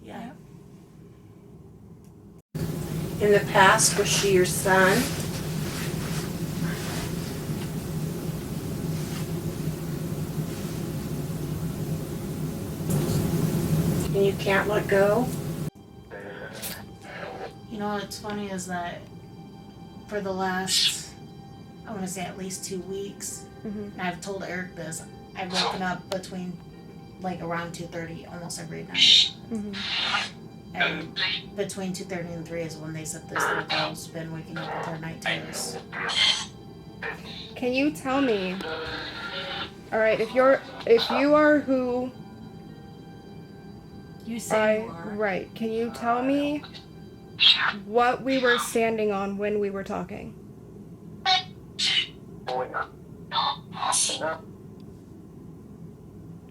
Yeah. In the past, was she your son? And you can't let go? You know what's funny is that for the last, I want to say at least 2 weeks, and I've told Eric this, I've woken up between like around 2:30 almost every night. And between 2:30 and 3 is when they said this little girl's been waking up with her night terrors. Can you tell me? All right, if you are who You say you are. right, can you tell me what we were standing on when we were talking? I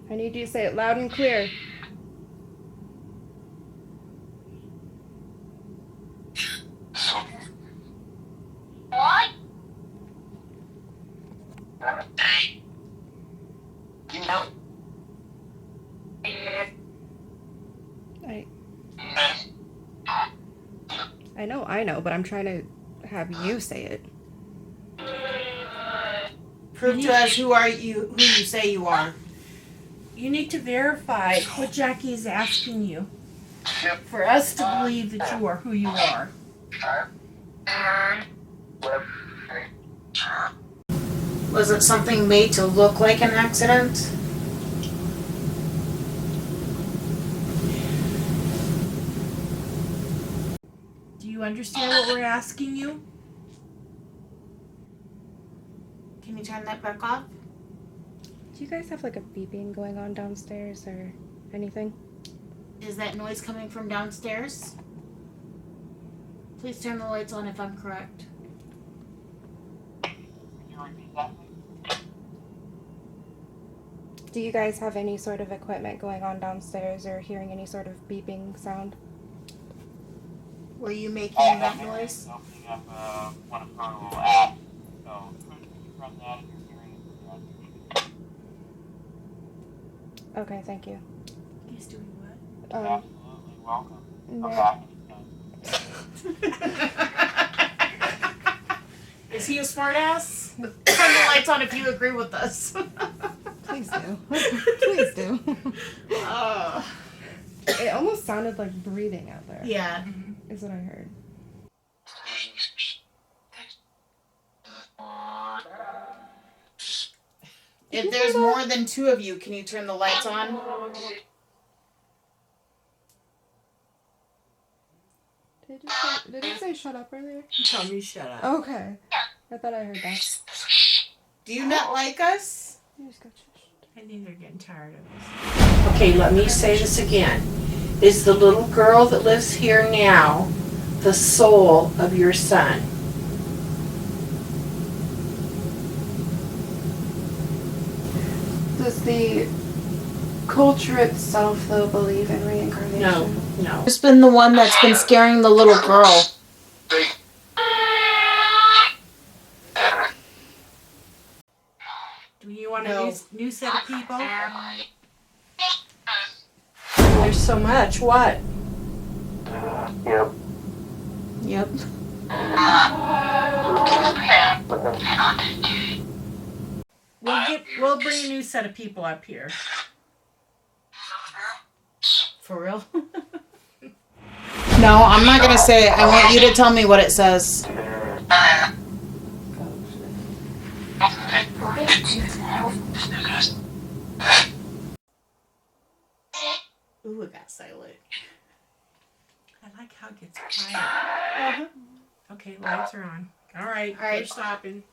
need you to say it loud and clear. I know, but I'm trying to have you say it. Prove to us who you say you are. You need to verify what Jackie is asking you for us to believe that you are who you are. Was it something made to look like an accident? you understand what we're asking you? Can you turn that back off? Do you guys have like a beeping going on downstairs or anything? Is that noise coming from downstairs? Please turn the lights on if I'm correct. Can you repeat that, please? Do you guys have any sort of equipment going on downstairs or hearing any sort of beeping sound? Were you making that noise? Opening up one of her little apps. So, could you run that if you're hearing it? Okay, thank you. He's doing what? Absolutely welcome. No. Come back anytime. Is he a smartass? Turn the lights on if you agree with us. Please do. Please do. It almost sounded like breathing out there. Yeah. Is what I heard. If there's more than two of you, can you turn the lights on? Did you say shut up earlier? You told me shut up. Okay. I thought I heard that. Do you not like us? You just got shushed. I think they're getting tired of us. Okay, let me say this again. Is the little girl that lives here now the soul of your son? Does the culture itself, though, believe in reincarnation? No. Who's been the one that's been scaring the little girl? Do you want a new set of people? There's so much. What? Yep. Yep. We'll bring a new set of people up here. For real? No, I'm not gonna say it. I want you to tell me what it says. Ooh, it got silent. I like how it gets quiet. Okay, lights are on. All right, we're stopping.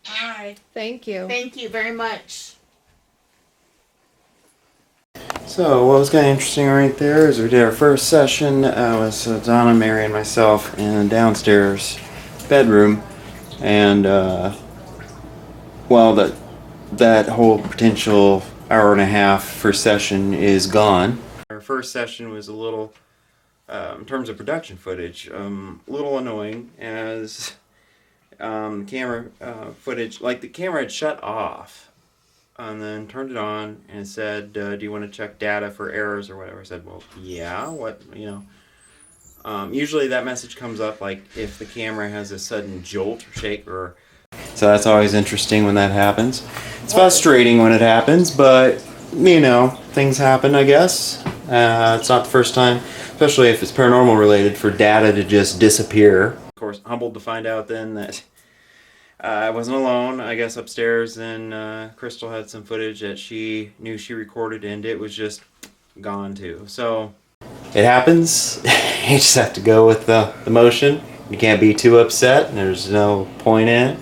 Bye. Thank you. Thank you very much. So what was kind of interesting right there is we did our first session with Donna, Mary, and myself in the downstairs bedroom, and well, that whole potential hour and a half for session is gone. Our first session was a little, in terms of production footage, a little annoying as camera footage, like the camera had shut off and then turned it on and it said, do you want to check data for errors or whatever? I said, well, yeah, what, you know. Usually that message comes up like if the camera has a sudden jolt or shake or... So that's always interesting when that happens. It's frustrating when it happens, but, you know, things happen, I guess. It's not the first time, especially if it's paranormal related, for data to just disappear. Of course, humbled to find out then that I wasn't alone, I guess, upstairs, and Crystal had some footage that she knew she recorded, and it was just gone too. So it happens. You just have to go with the motion. You can't be too upset. There's no point in it.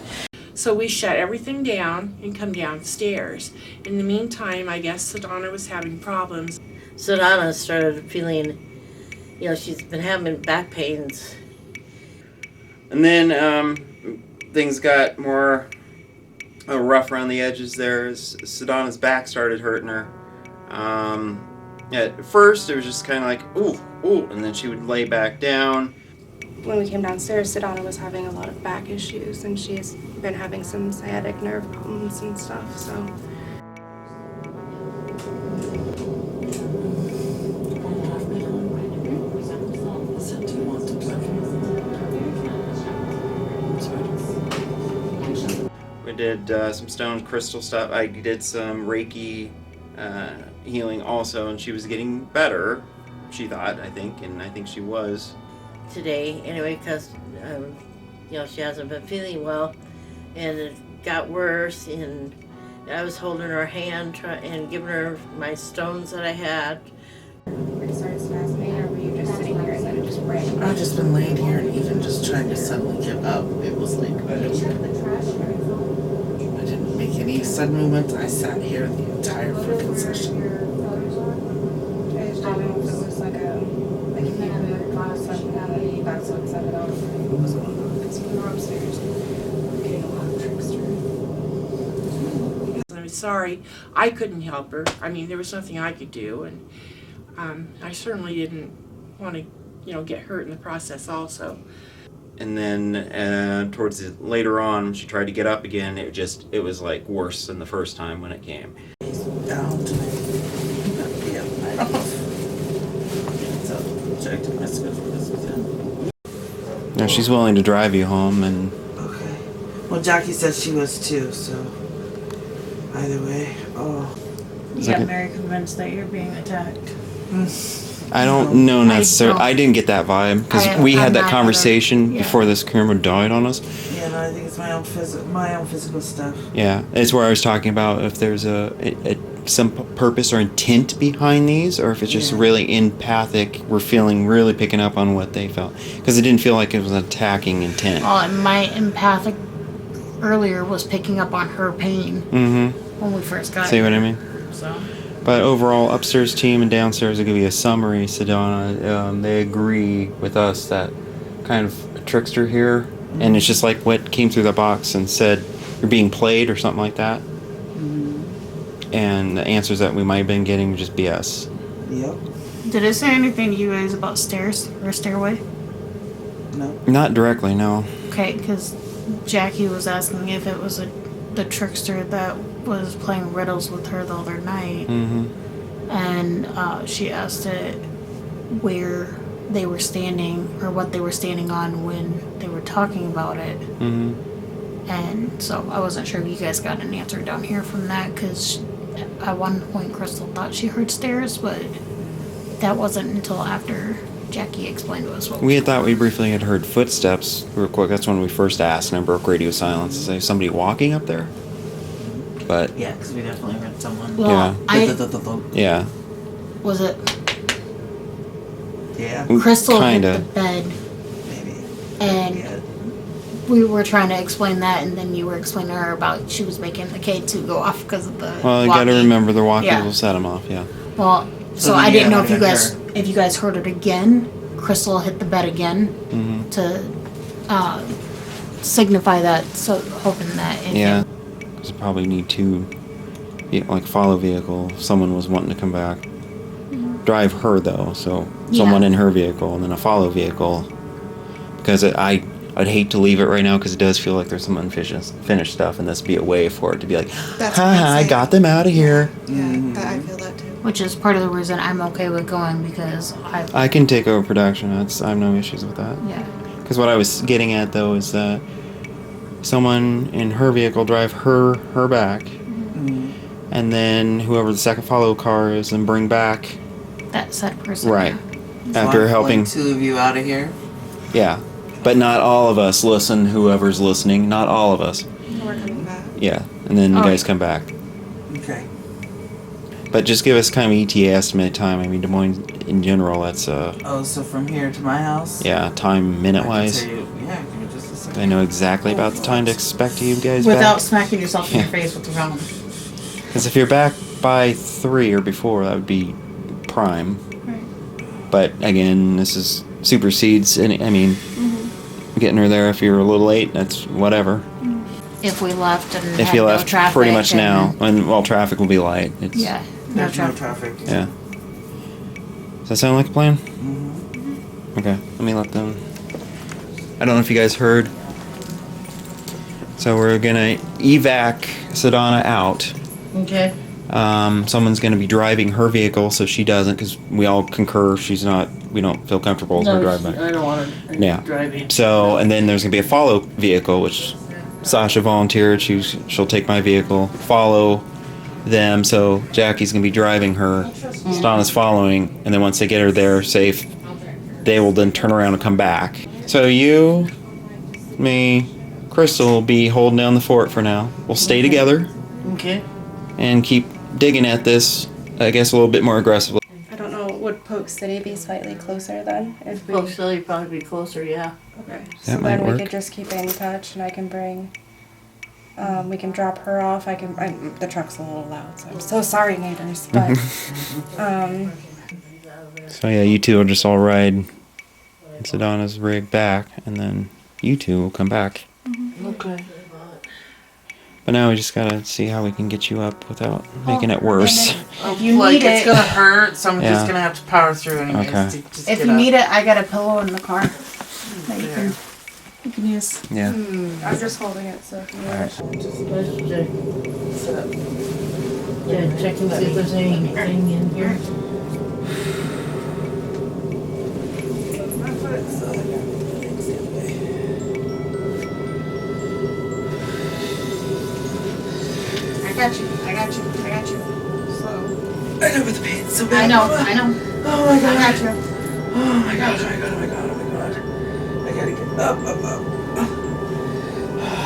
So we shut everything down and come downstairs. In the meantime, I guess Sadona was having problems. Sadona started feeling, you know, she's been having back pains. And then things got more rough around the edges there as Sadona's back started hurting her. At first, it was just kind of like, ooh, ooh, and then she would lay back down. When we came downstairs, Sadona was having a lot of back issues, and she's been having some sciatic nerve problems and stuff, so... We did some stone crystal stuff. I did some Reiki healing also, and she was getting better, she thought, I think, and I think she was. Today, anyway, because, you know, she hasn't been feeling well, and it got worse, and I was holding her hand and giving her my stones that I had. It started spasming, or were you just sitting here and then it just broke? I've just been laying here and even just trying to suddenly get up. It was like I didn't make any sudden movements. I sat here the entire freaking session. I just don't know if it was like a personality, that's what set it off. What was going on? Because we were upstairs getting a lot of trickster. I'm sorry, I couldn't help her. I mean, there was nothing I could do, and I certainly didn't want to, get hurt in the process also. And then towards later on, when she tried to get up again, it was like worse than the first time when it came. Down tonight. Yeah, night off. So checked my schedule this weekend. No, she's willing to drive you home, and Okay. Well, Jackie said she was too, so either way. Oh. You Is got that- Mary convinced that you're being attacked. I don't know necessarily. I didn't get that vibe because we had that conversation before this camera died on us. Yeah, no, I think it's my own physical stuff. Yeah, it's where I was talking about if there's some purpose or intent behind these, or if it's just really empathic. We're feeling really picking up on what they felt because it didn't feel like it was an attacking intent. Well, and my empathic earlier was picking up on her pain when we first got See here. what I mean? So. But overall, upstairs team and downstairs, I'll give you a summary, Sedona. They agree with us that kind of a trickster here. And it's just like what came through the box and said, you're being played or something like that. And the answers that we might have been getting were just BS. Yep. Did it say anything to you guys about stairs or stairway? No. Not directly, no. Okay, because Jackie was asking if it was the trickster that was playing riddles with her the other night. And she asked it where they were standing or what they were standing on when they were talking about it. And so I wasn't sure if you guys got an answer down here from that because at one point Crystal thought she heard stairs, but that wasn't until after Jackie explained to us what We had thought we briefly had heard footsteps real quick. That's when we first asked, and I broke radio silence to say, somebody walking up there? But Yeah, because we definitely heard someone. Well, yeah. Was it Yeah. Crystal Kinda. hit the bed? Maybe. And we were trying to explain that, and then you were explaining to her about she was making the K2 go off because of the. Well, you got to remember the walkies Yeah. will set them off, yeah. Well, so then I you didn't know gotta if you let guys her- if you guys heard it again. Crystal hit the bed again to signify that. So hoping that. If Yeah. Because probably need two, like follow vehicle. If someone was wanting to come back. Drive her though, so someone in her vehicle and then a follow vehicle. Because I'd hate to leave it right now because it does feel like there's some unfinished stuff, and this be a way for it to be like, That's what I'm I saying. got them out of here. I feel that too. Which is part of the reason I'm okay with going because I can take over production. I have no issues with that. Yeah. Because what I was getting at though is that someone in her vehicle drive her back, and then whoever the second follow car is, and bring back. that said person. Right. Yeah. After Like helping. two of you out of here. Yeah. But not all of us listen. Whoever's listening, not all of us. We're coming back. Yeah. And then you Oh, guys yeah. come back. Okay. But just give us kind of ETA estimate time. I mean, Des Moines in general, that's Oh, so from here to my house? yeah, time minute wise. I can tell you, yeah, give me just a second. I know exactly about the time to expect you guys Without back. smacking yourself in Yeah. your face with the phone. Because if you're back by 3 or before, that would be prime. Right. But again, this is supersedes any. I mean, getting her there if you're a little late, that's whatever. If we left and If had you no left traffic pretty much and- now, and well, traffic will be light. It's, Yeah. No There's no traffic. traffic. Yeah. Does that sound like a plan? Okay, let me let them. I don't know if you guys heard. So we're gonna evac Sadona out. Okay. Someone's gonna be driving her vehicle, so she doesn't, because we all concur she's not. We don't feel comfortable with her driving. I don't want her Yeah. driving. So, and then there's gonna be a follow vehicle, which Sasha volunteered. She'll take my vehicle, follow them. So Jackie's gonna be driving her. Sadona's following, and then once they get her there safe, they will then turn around and come back. So you, me, Crystal will be holding down the fort for now. We'll stay together Okay. and keep digging at this, I guess, a little bit more aggressively. I don't know what Polk City be slightly closer then? If we, Polk City probably be closer, yeah. okay. That So might then we work. could just keep in touch, and I can bring. We can drop her off. The truck's a little loud, so I'm so sorry, neighbors. But So yeah, you two will just all ride Sadona's rig back, and then you two will come back. Okay. But now we just gotta see how we can get you up without making it worse. If you Like, need it's it, gonna hurt, so I'm Yeah. just gonna have to power through anyways. Okay. To just if get you up. need it, I got a pillow in the car that you can use. Yeah. I'm just holding it, so if you want. Yeah, check and see if there's anything in here. I got you. So. I know, but the pain's so I bad. know. Oh my god. I got you. Oh my god. I gotta get up.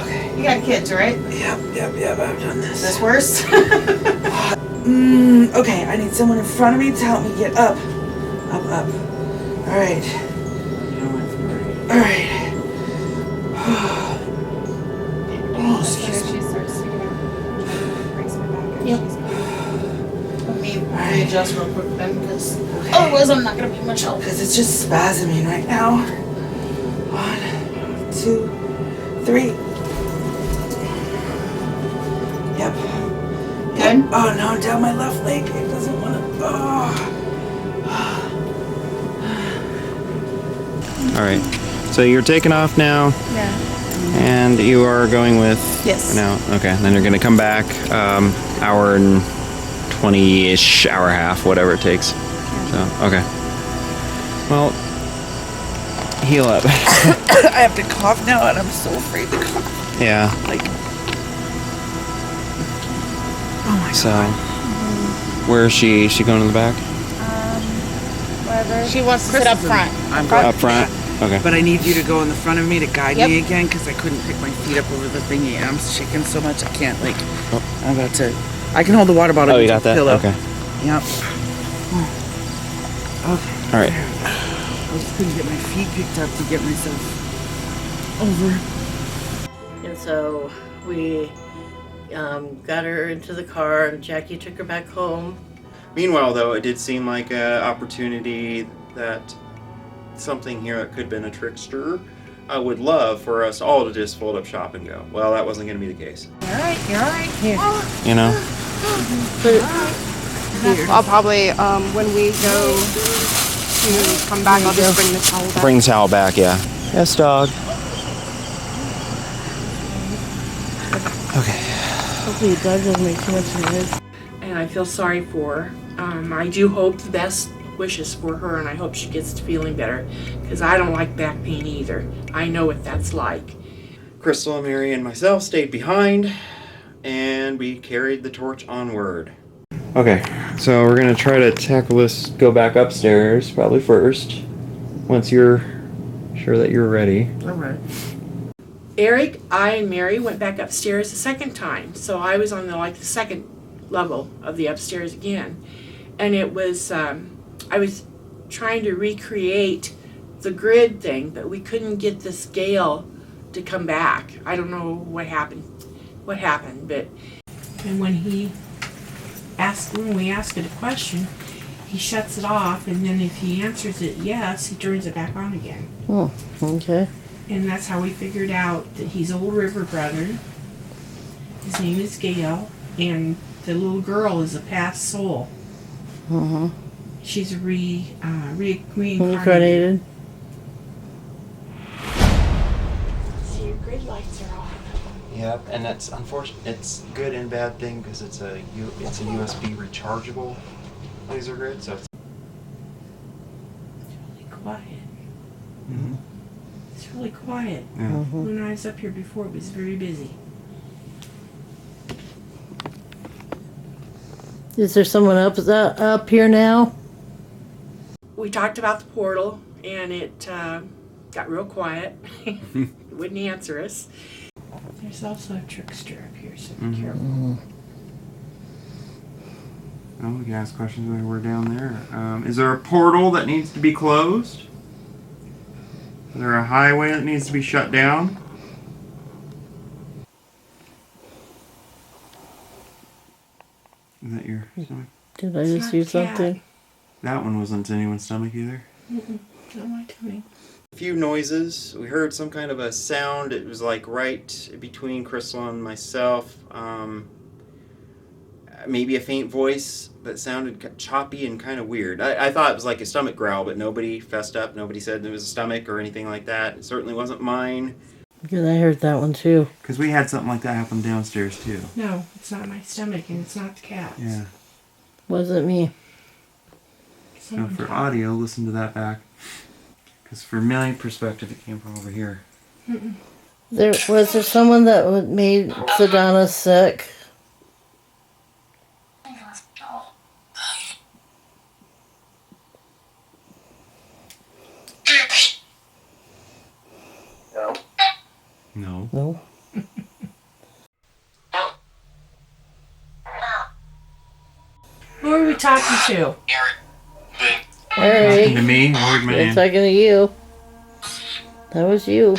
Okay. You got kids, right? Yep, I've done this. That's worse. Okay, I need someone in front of me to help me get up. Up. Alright. Oh, excuse me. She starts to brace my back. and Yep. she's- Let me readjust real quick then, because otherwise I'm not gonna be much help. Because it's just spasming right now. 1, 2, 3. Yep. Good? Oh no, down my left leg. It doesn't want to. All right. So you're taking off now, Yeah. and you are going with. Yes. Now, okay. Then you're gonna come back, hour and 20-ish, hour and a half, whatever it takes. So okay. Well, heal up. I have to cough now, and I'm so afraid to cough. Yeah. Like. Oh my So, god. where is she? Is she going in the back? Whatever. She wants to sit up front. I'm going. Up front. Okay. But I need you to go in the front of me to guide Yep. me again, because I couldn't pick my feet up over the thingy, and I'm shaking so much I can't, like, I'm about to, I can hold the water bottle. Oh, you with got the that? pillow. Okay. Yep. Okay. All right. I just couldn't get my feet picked up to get myself over. And so we got her into the car, and Jackie took her back home. Meanwhile, though, it did seem like an opportunity that something here that could have been a trickster. I would love for us all to just fold up shop and go. Well, that wasn't going to be the case. You're all right. Here. You know. I'll probably, when we go to come back, I'll just bring the towel back. Bring the towel back. Yeah. Yes, dog. Okay. Hopefully the dog doesn't make too much noise. And I feel sorry for her. I do hope the best wishes for her, and I hope she gets to feeling better, because I don't like back pain either. I know what that's like. Crystal and Mary and myself stayed behind, and we carried the torch onward. Okay, so we're gonna try to tackle this, go back upstairs probably first, once you're sure that you're ready. All right. Eric, I, and Mary went back upstairs the second time, so I was on the second level of the upstairs again, and it was I was trying to recreate the grid thing, but we couldn't get the scale to come back. I don't know what happened, but and when we ask it a question, he shuts it off, and then if he answers it yes, he turns it back on again. Oh, okay. And that's how we figured out that he's Old River Brother. His name is Gail, and the little girl is a past soul. Uh-huh. She's a reincarnated. Reincarnated. So your grid lights are off. Yep, and that's unfortunate. It's good and bad thing because it's a USB rechargeable laser grid, so it's Really quiet. Mhm. It's really quiet. Yeah. When I was up here before, it was very busy. Is there someone up here now? We talked about the portal, and it got real quiet. It wouldn't answer us. There's also a trickster up here, so be careful. Well, we can ask questions when we're down there. Is there a portal that needs to be closed? Is there a highway that needs to be shut down? Is that your stomach? Did I just hear something? That one wasn't anyone's stomach either. Not my tummy. A few noises. We heard some kind of a sound. It was like right between Crystal and myself. Maybe a faint voice that sounded choppy and kind of weird. I thought it was like a stomach growl, but nobody fessed up. Nobody said it was a stomach or anything like that. It certainly wasn't mine. Because I heard that one too. Because we had something like that happen downstairs too. No, it's not my stomach and it's not the cat. Yeah. Wasn't me. So for audio, listen to that back. Because for my perspective, it came from over here. There someone that made Sadona sick? No. No. Who are we talking to? Eric. Talking to me? I heard my They're name. talking to you. That was you.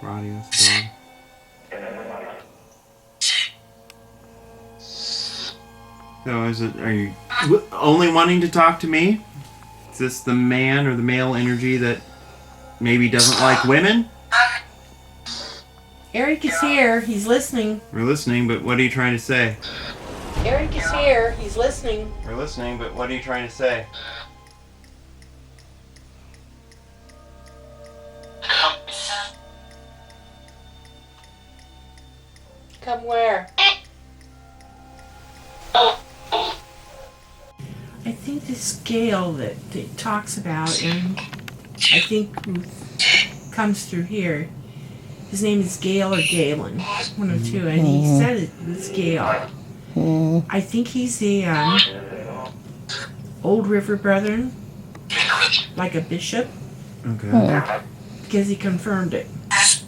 Radio's done. So are you only wanting to talk to me? Is this the man or the male energy that maybe doesn't like women? Eric is here. He's listening. We're listening, but what are you trying to say? Eric is here. He's listening. We're listening, but what are you trying to say? Come where? I think this Gale that it talks about, and I think comes through here. His name is Gale or Galen, one of two, and he said it was Gale. I think he's the Old River Brethren, like a bishop. Okay. Because he confirmed it. Ask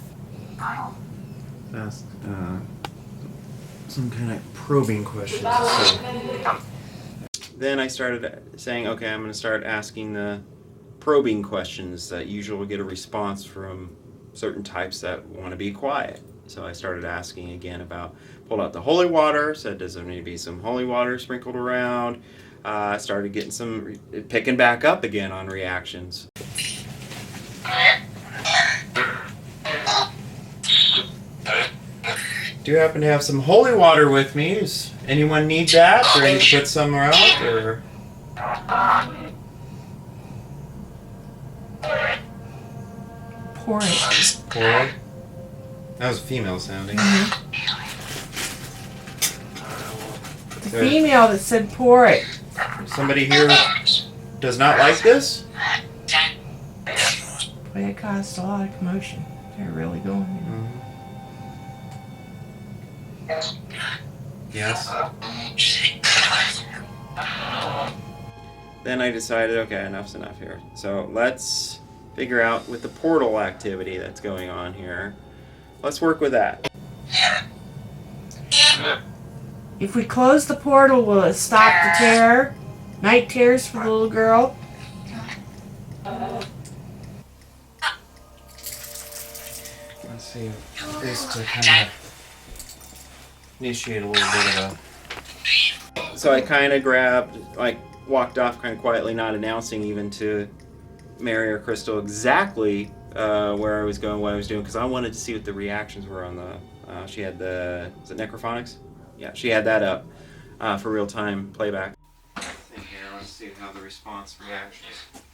some kind of probing questions. Then I started saying, okay, I'm going to start asking the probing questions that usually get a response from certain types that want to be quiet. So I started asking again about, pulled out the holy water, said, does there need to be some holy water sprinkled around? I started getting some, picking back up again on reactions. Do you happen to have some holy water with me? Does anyone need that? Or I need to put some around? Or... Pour it. Pour it? That was female sounding. The female that said pour it. Somebody here does not like this? Boy, it caused a lot of commotion. They're really going. Yes. Then I decided, okay, enough's enough here. So let's figure out with the portal activity that's going on here. Let's work with that. If we close the portal, will it stop the terror? Night terrors for the little girl? Let's see. This to kind of initiate a little bit of a... So I kind of grabbed, like, walked off kind of quietly, not announcing even to Mary or Crystal exactly where I was going, what I was doing, because I wanted to see what the reactions were on the... she had the... Is it Necrophonics? Yeah, she had that up for real-time playback. In here, let's see how the response reactions.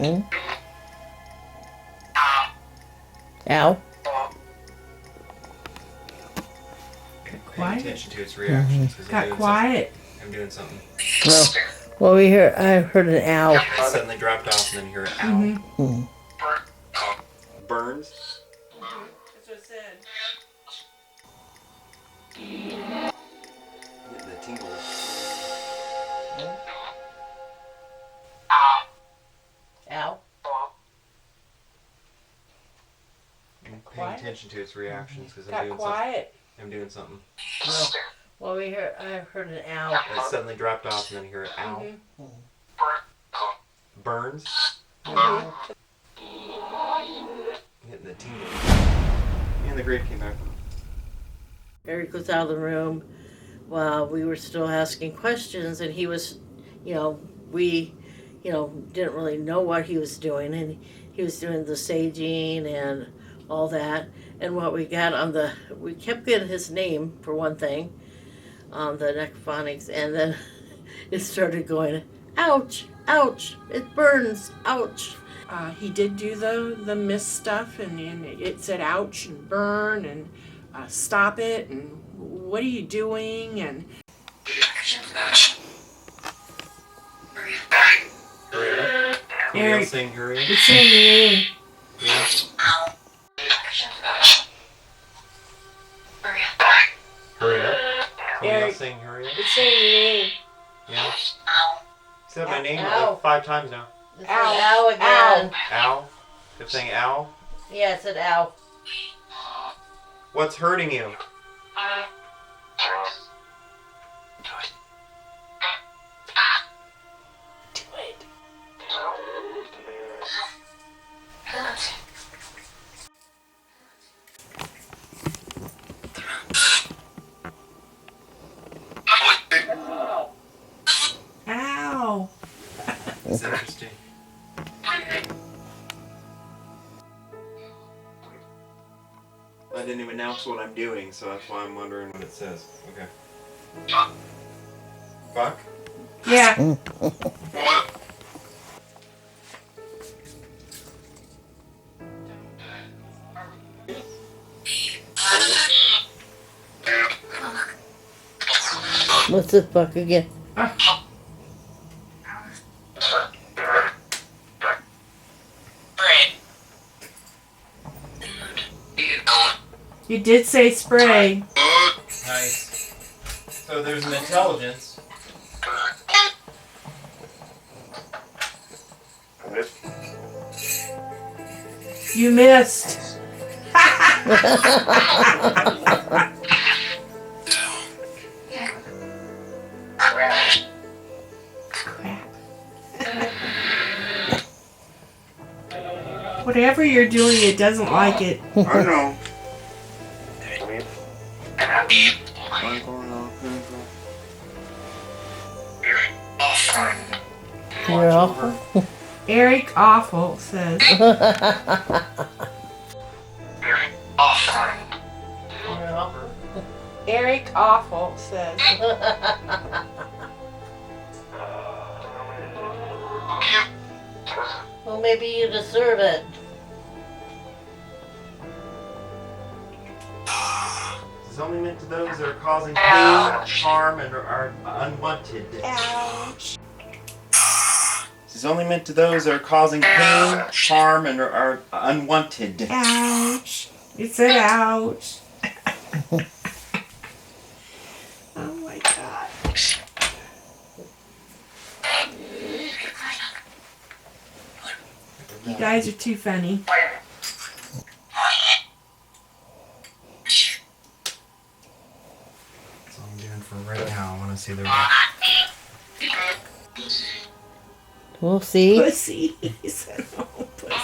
Hmm? Ow. Paying attention to its reactions. 'Cause Got quiet. I'm doing something. Well, I heard an ow. It suddenly dropped off, and then you hear an ow. Mm. Burns. That's what it said. The tingles. Ow. I'm paying Quiet? attention to its reactions because Got quiet. I'm doing something. Well, I heard an ow. It suddenly dropped off, and then you hear an ow. Burns. Hitting the tingles. And the grape came back. Eric was out of the room while we were still asking questions, and he was, we, didn't really know what he was doing, and he was doing the saging and all that. And what we got we kept getting his name for one thing, on the necrophonics, and then it started going, ouch, ouch, it burns, ouch. He did do the mist stuff, and it said ouch and burn and stop it and what are you doing and. Eric, saying hurry. It's saying your name. Yeah. Hurry up. Eric, saying hurry up. it's saying your name. Yeah. Said my name Ow. like 5 times now. It said ow again. Ow. Kept saying ow. Yeah, it said ow. What's hurting you? Do it. Ow. It's interesting. I didn't even announce what I'm doing, so that's why I'm wondering what it says. Okay. Fuck? Yeah. What's the fuck again? You did say spray. Nice. So there's an intelligence. You missed. Whatever you're doing, it doesn't like it. I know. You're awful. Eric Awful says. Eric Awful says. Well, maybe you deserve it. This is only meant to those that are causing pain, harm, and are unwanted. Ouch. This is only meant to those that are causing pain, harm, and are unwanted. Ouch. It said ouch. Oh my god. You guys are too funny. That's all I'm doing for right now. I want to see the. We'll see. Pussy. He said, oh, pussy.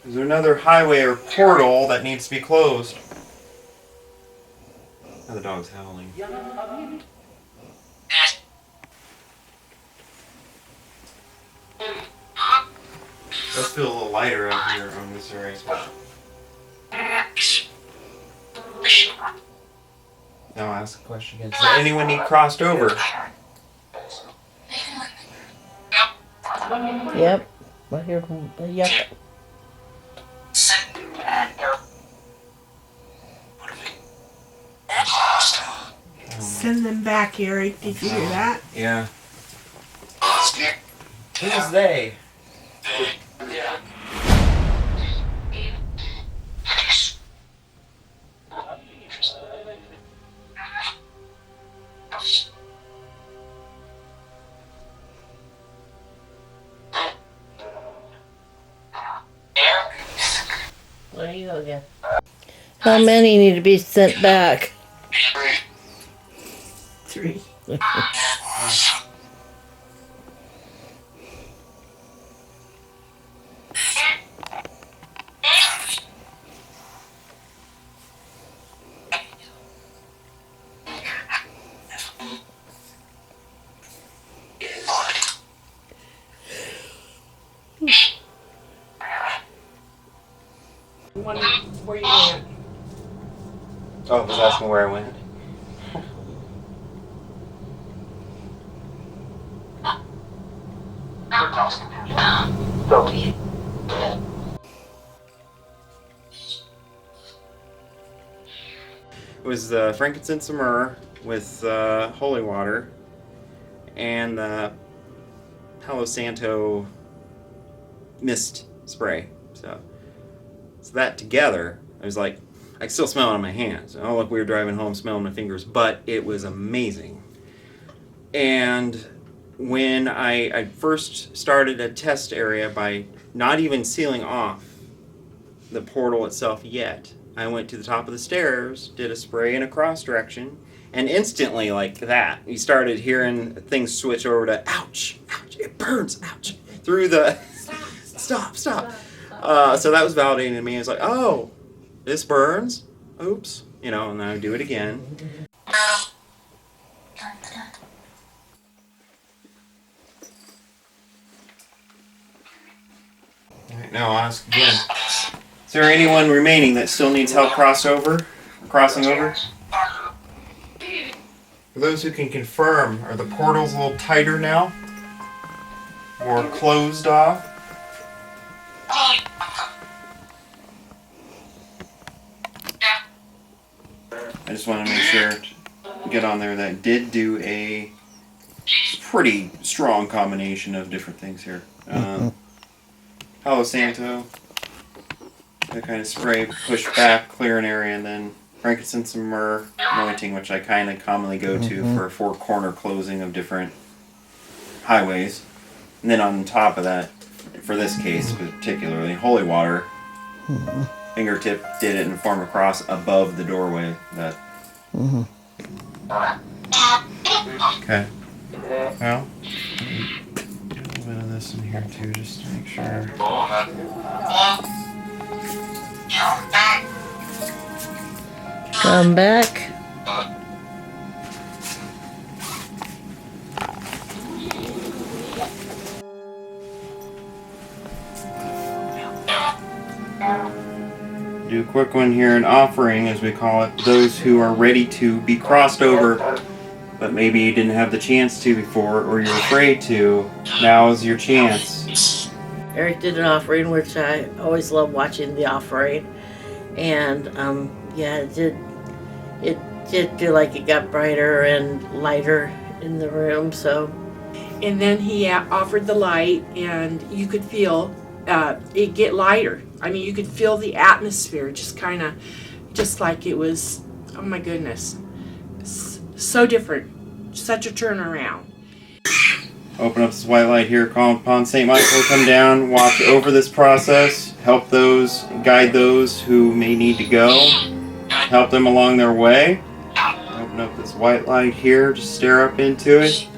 Is there another highway or portal that needs to be closed? Oh, the dog's howling. Let's feel a little lighter out here on this area. Now I'll ask a question again. Does anyone need crossed over? Yep. I hear. Yep. Send them back, Eric. Did you hear that? Yeah. Who's they? There you go again. How many need to be sent back? 3. Where you went? Oh, I was asking where I went. It was frankincense and myrrh with holy water and the Palo Santo mist spray. So that together, I was like, I can still smell it on my hands. Oh, look, we were driving home smelling my fingers, but it was amazing. And when I first started a test area by not even sealing off the portal itself yet, I went to the top of the stairs, did a spray in a cross direction, and instantly, like that, you started hearing things switch over to ouch, ouch, it burns, ouch, through the stop. So that was validating to me. I was like, oh, this burns, oops, and then I would do it again. All right, now I'll ask again. Is there anyone remaining that still needs help crossing over? For those who can confirm, are the portals a little tighter now? More closed off? I just want to make sure to get on there that did do a pretty strong combination of different things here. Palo Santo, that kind of spray, push back, clear an area, and then frankincense and myrrh anointing, which I kind of commonly go to for a 4-corner closing of different highways. And then on top of that, for this case particularly, holy water. Fingertip did it in the form of cross above the doorway. Okay. Well, do a little bit of this in here too, just to make sure. Come back. Do a quick one here, an offering, as we call it, those who are ready to be crossed over, but maybe you didn't have the chance to before, or you're afraid to. Now is your chance. Eric did an offering, which I always love watching the offering, and yeah, it did feel like it got brighter and lighter in the room. So, and then he offered the light, and you could feel it get lighter. I mean, you could feel the atmosphere just like it was, oh my goodness, so different, such a turnaround. Open up this white light here, call upon St. Michael to come down, watch over this process, help those, guide those who may need to go, help them along their way. Open up this white light here, just stare up into it.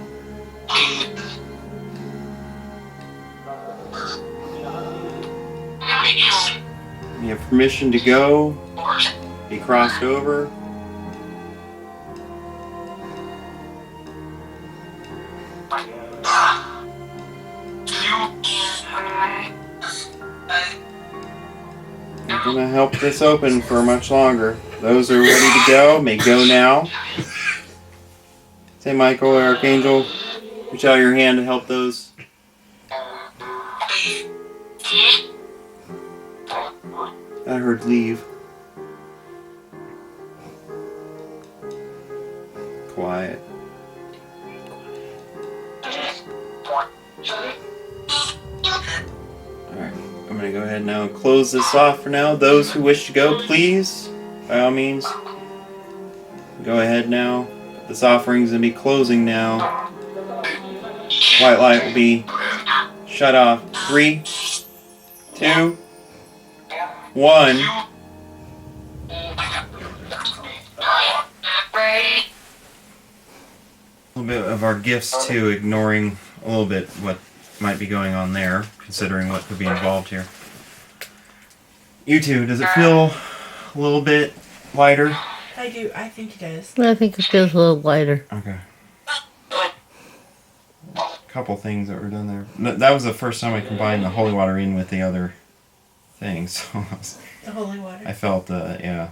You have permission to go, be crossed over. gonna help this open for much longer. Those are ready to go, may go now. Say Michael or Archangel, reach out your hand to help those. I heard leave. Quiet. Alright, I'm gonna go ahead now and close this off for now. Those who wish to go, please, by all means, go ahead now. This offering's gonna be closing now. White light will be shut off. 3, 2, 1. A little bit of our gifts too, ignoring a little bit what might be going on there, considering what could be involved here. You two, does it feel a little bit lighter? I do. I think it does. I think it feels a little lighter. Okay. A couple things that were done there. That was the first time I combined the holy water in with the other things. So The holy water. I felt, yeah.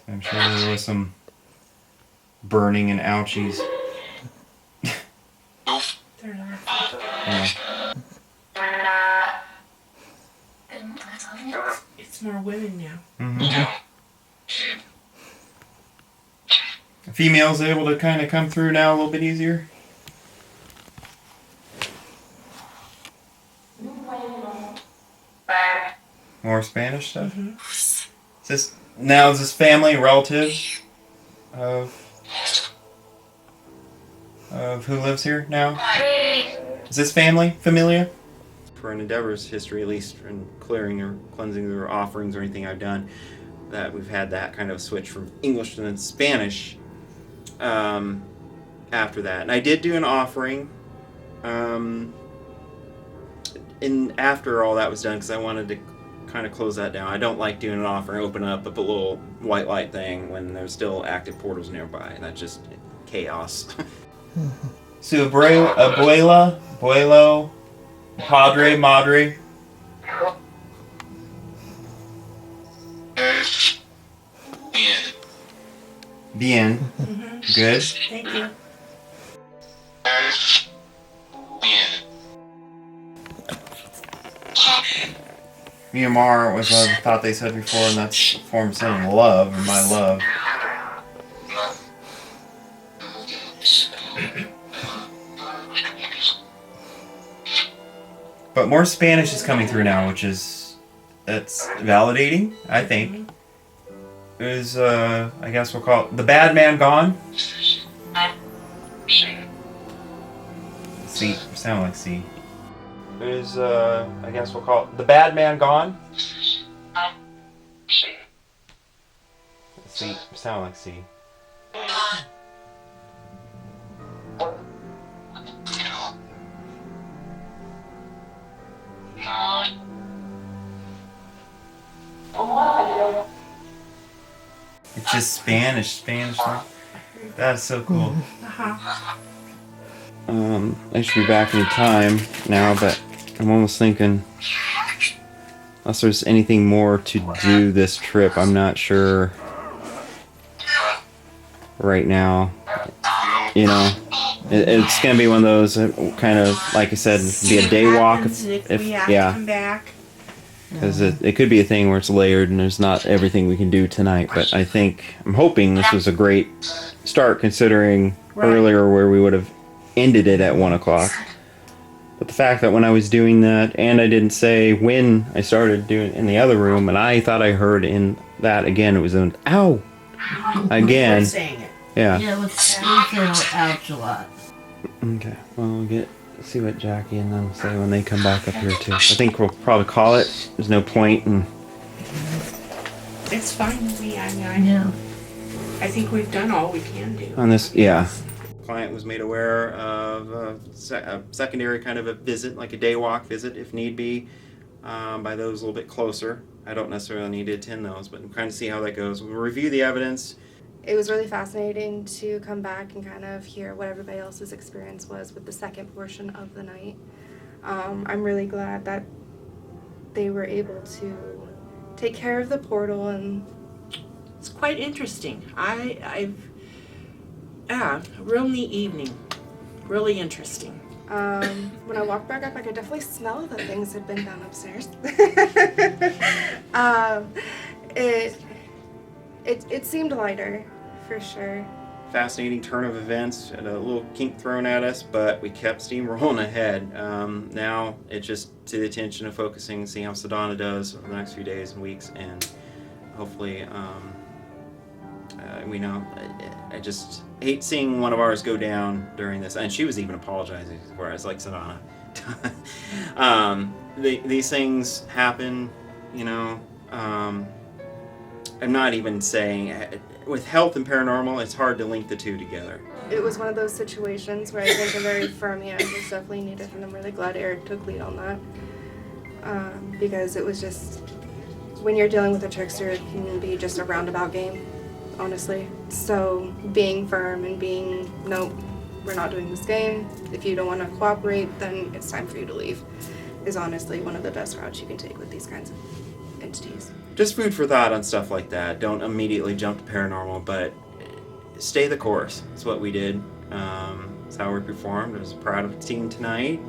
I'm sure there was some burning and ouchies. Yeah. It's more women now. Mm-hmm. Females able to kind of come through now a little bit easier. More Spanish stuff. Mm-hmm. Is this family, relative of who lives here now? Is this family, familia? For an Endeavor's history, at least, in clearing or cleansing their offerings or anything I've done, that we've had that kind of switch from English to then Spanish after that. And I did do an offering after all that was done, because I wanted to kind of close that down. I don't like doing an offering, open up a little white light thing when there's still active portals nearby. That's just chaos. Su abuela, abuelo, padre, madre. Bien. Mm-hmm. Good. Thank you. Mi amor was what I thought they said before, and that's a form of saying love, or my love. But more Spanish is coming through now, that's validating, I think. Is I guess we'll call it the bad man gone. C, sound like C. Is I guess we'll call it the bad man gone. C, sound like C. It's just Spanish. That's so cool. Uh-huh. I should be back in time now, but I'm almost thinking, unless there's anything more to do this trip, I'm not sure right now. You know, it's gonna be one of those kind of, like I said, be a day walk. If we have to come back. Because it could be a thing where it's layered and there's not everything we can do tonight. But I'm hoping this was a great start, considering earlier where we would have ended it at 1 o'clock. But the fact that when I was doing that, and I didn't say when I started doing it in the other room, and I thought I heard in that again, it was an ow again. Yeah. Yeah, we say ouch a lot. Okay. Well, we'll see what Jackie and them say when they come back up here too. I think we'll probably call it. There's no point in. It's fine with me. I think we've done all we can do. On this, yeah. Client was made aware of a secondary kind of a visit, like a day walk visit, if need be, by those a little bit closer. I don't necessarily need to attend those, but I'm trying to see how that goes. We'll review the evidence. It was really fascinating to come back and kind of hear what everybody else's experience was with the second portion of the night. I'm really glad that they were able to take care of the portal, and It's quite interesting. Real neat evening. Really interesting. when I walked back up, I could definitely smell that things had been done upstairs. It seemed lighter, for sure. Fascinating turn of events and a little kink thrown at us, but we kept steamrolling ahead. Now it's just to the attention of focusing, see how Sadona does over the next few days and weeks, and hopefully, we know. I just hate seeing one of ours go down during this, and she was even apologizing for us, like Sadona. These things happen, you know. I'm not even saying, with health and paranormal, it's hard to link the two together. It was one of those situations where I think a very firm hand was definitely needed, and I'm really glad Eric took lead on that. Because it was just, when you're dealing with a trickster, it can be just a roundabout game, honestly. So being firm and being, nope, we're not doing this game. If you don't want to cooperate, then it's time for you to leave, is honestly one of the best routes you can take with these kinds of entities. Just food for thought on stuff like that. Don't immediately jump to paranormal, but stay the course. That's what we did. That's how we performed. I was proud of the team tonight.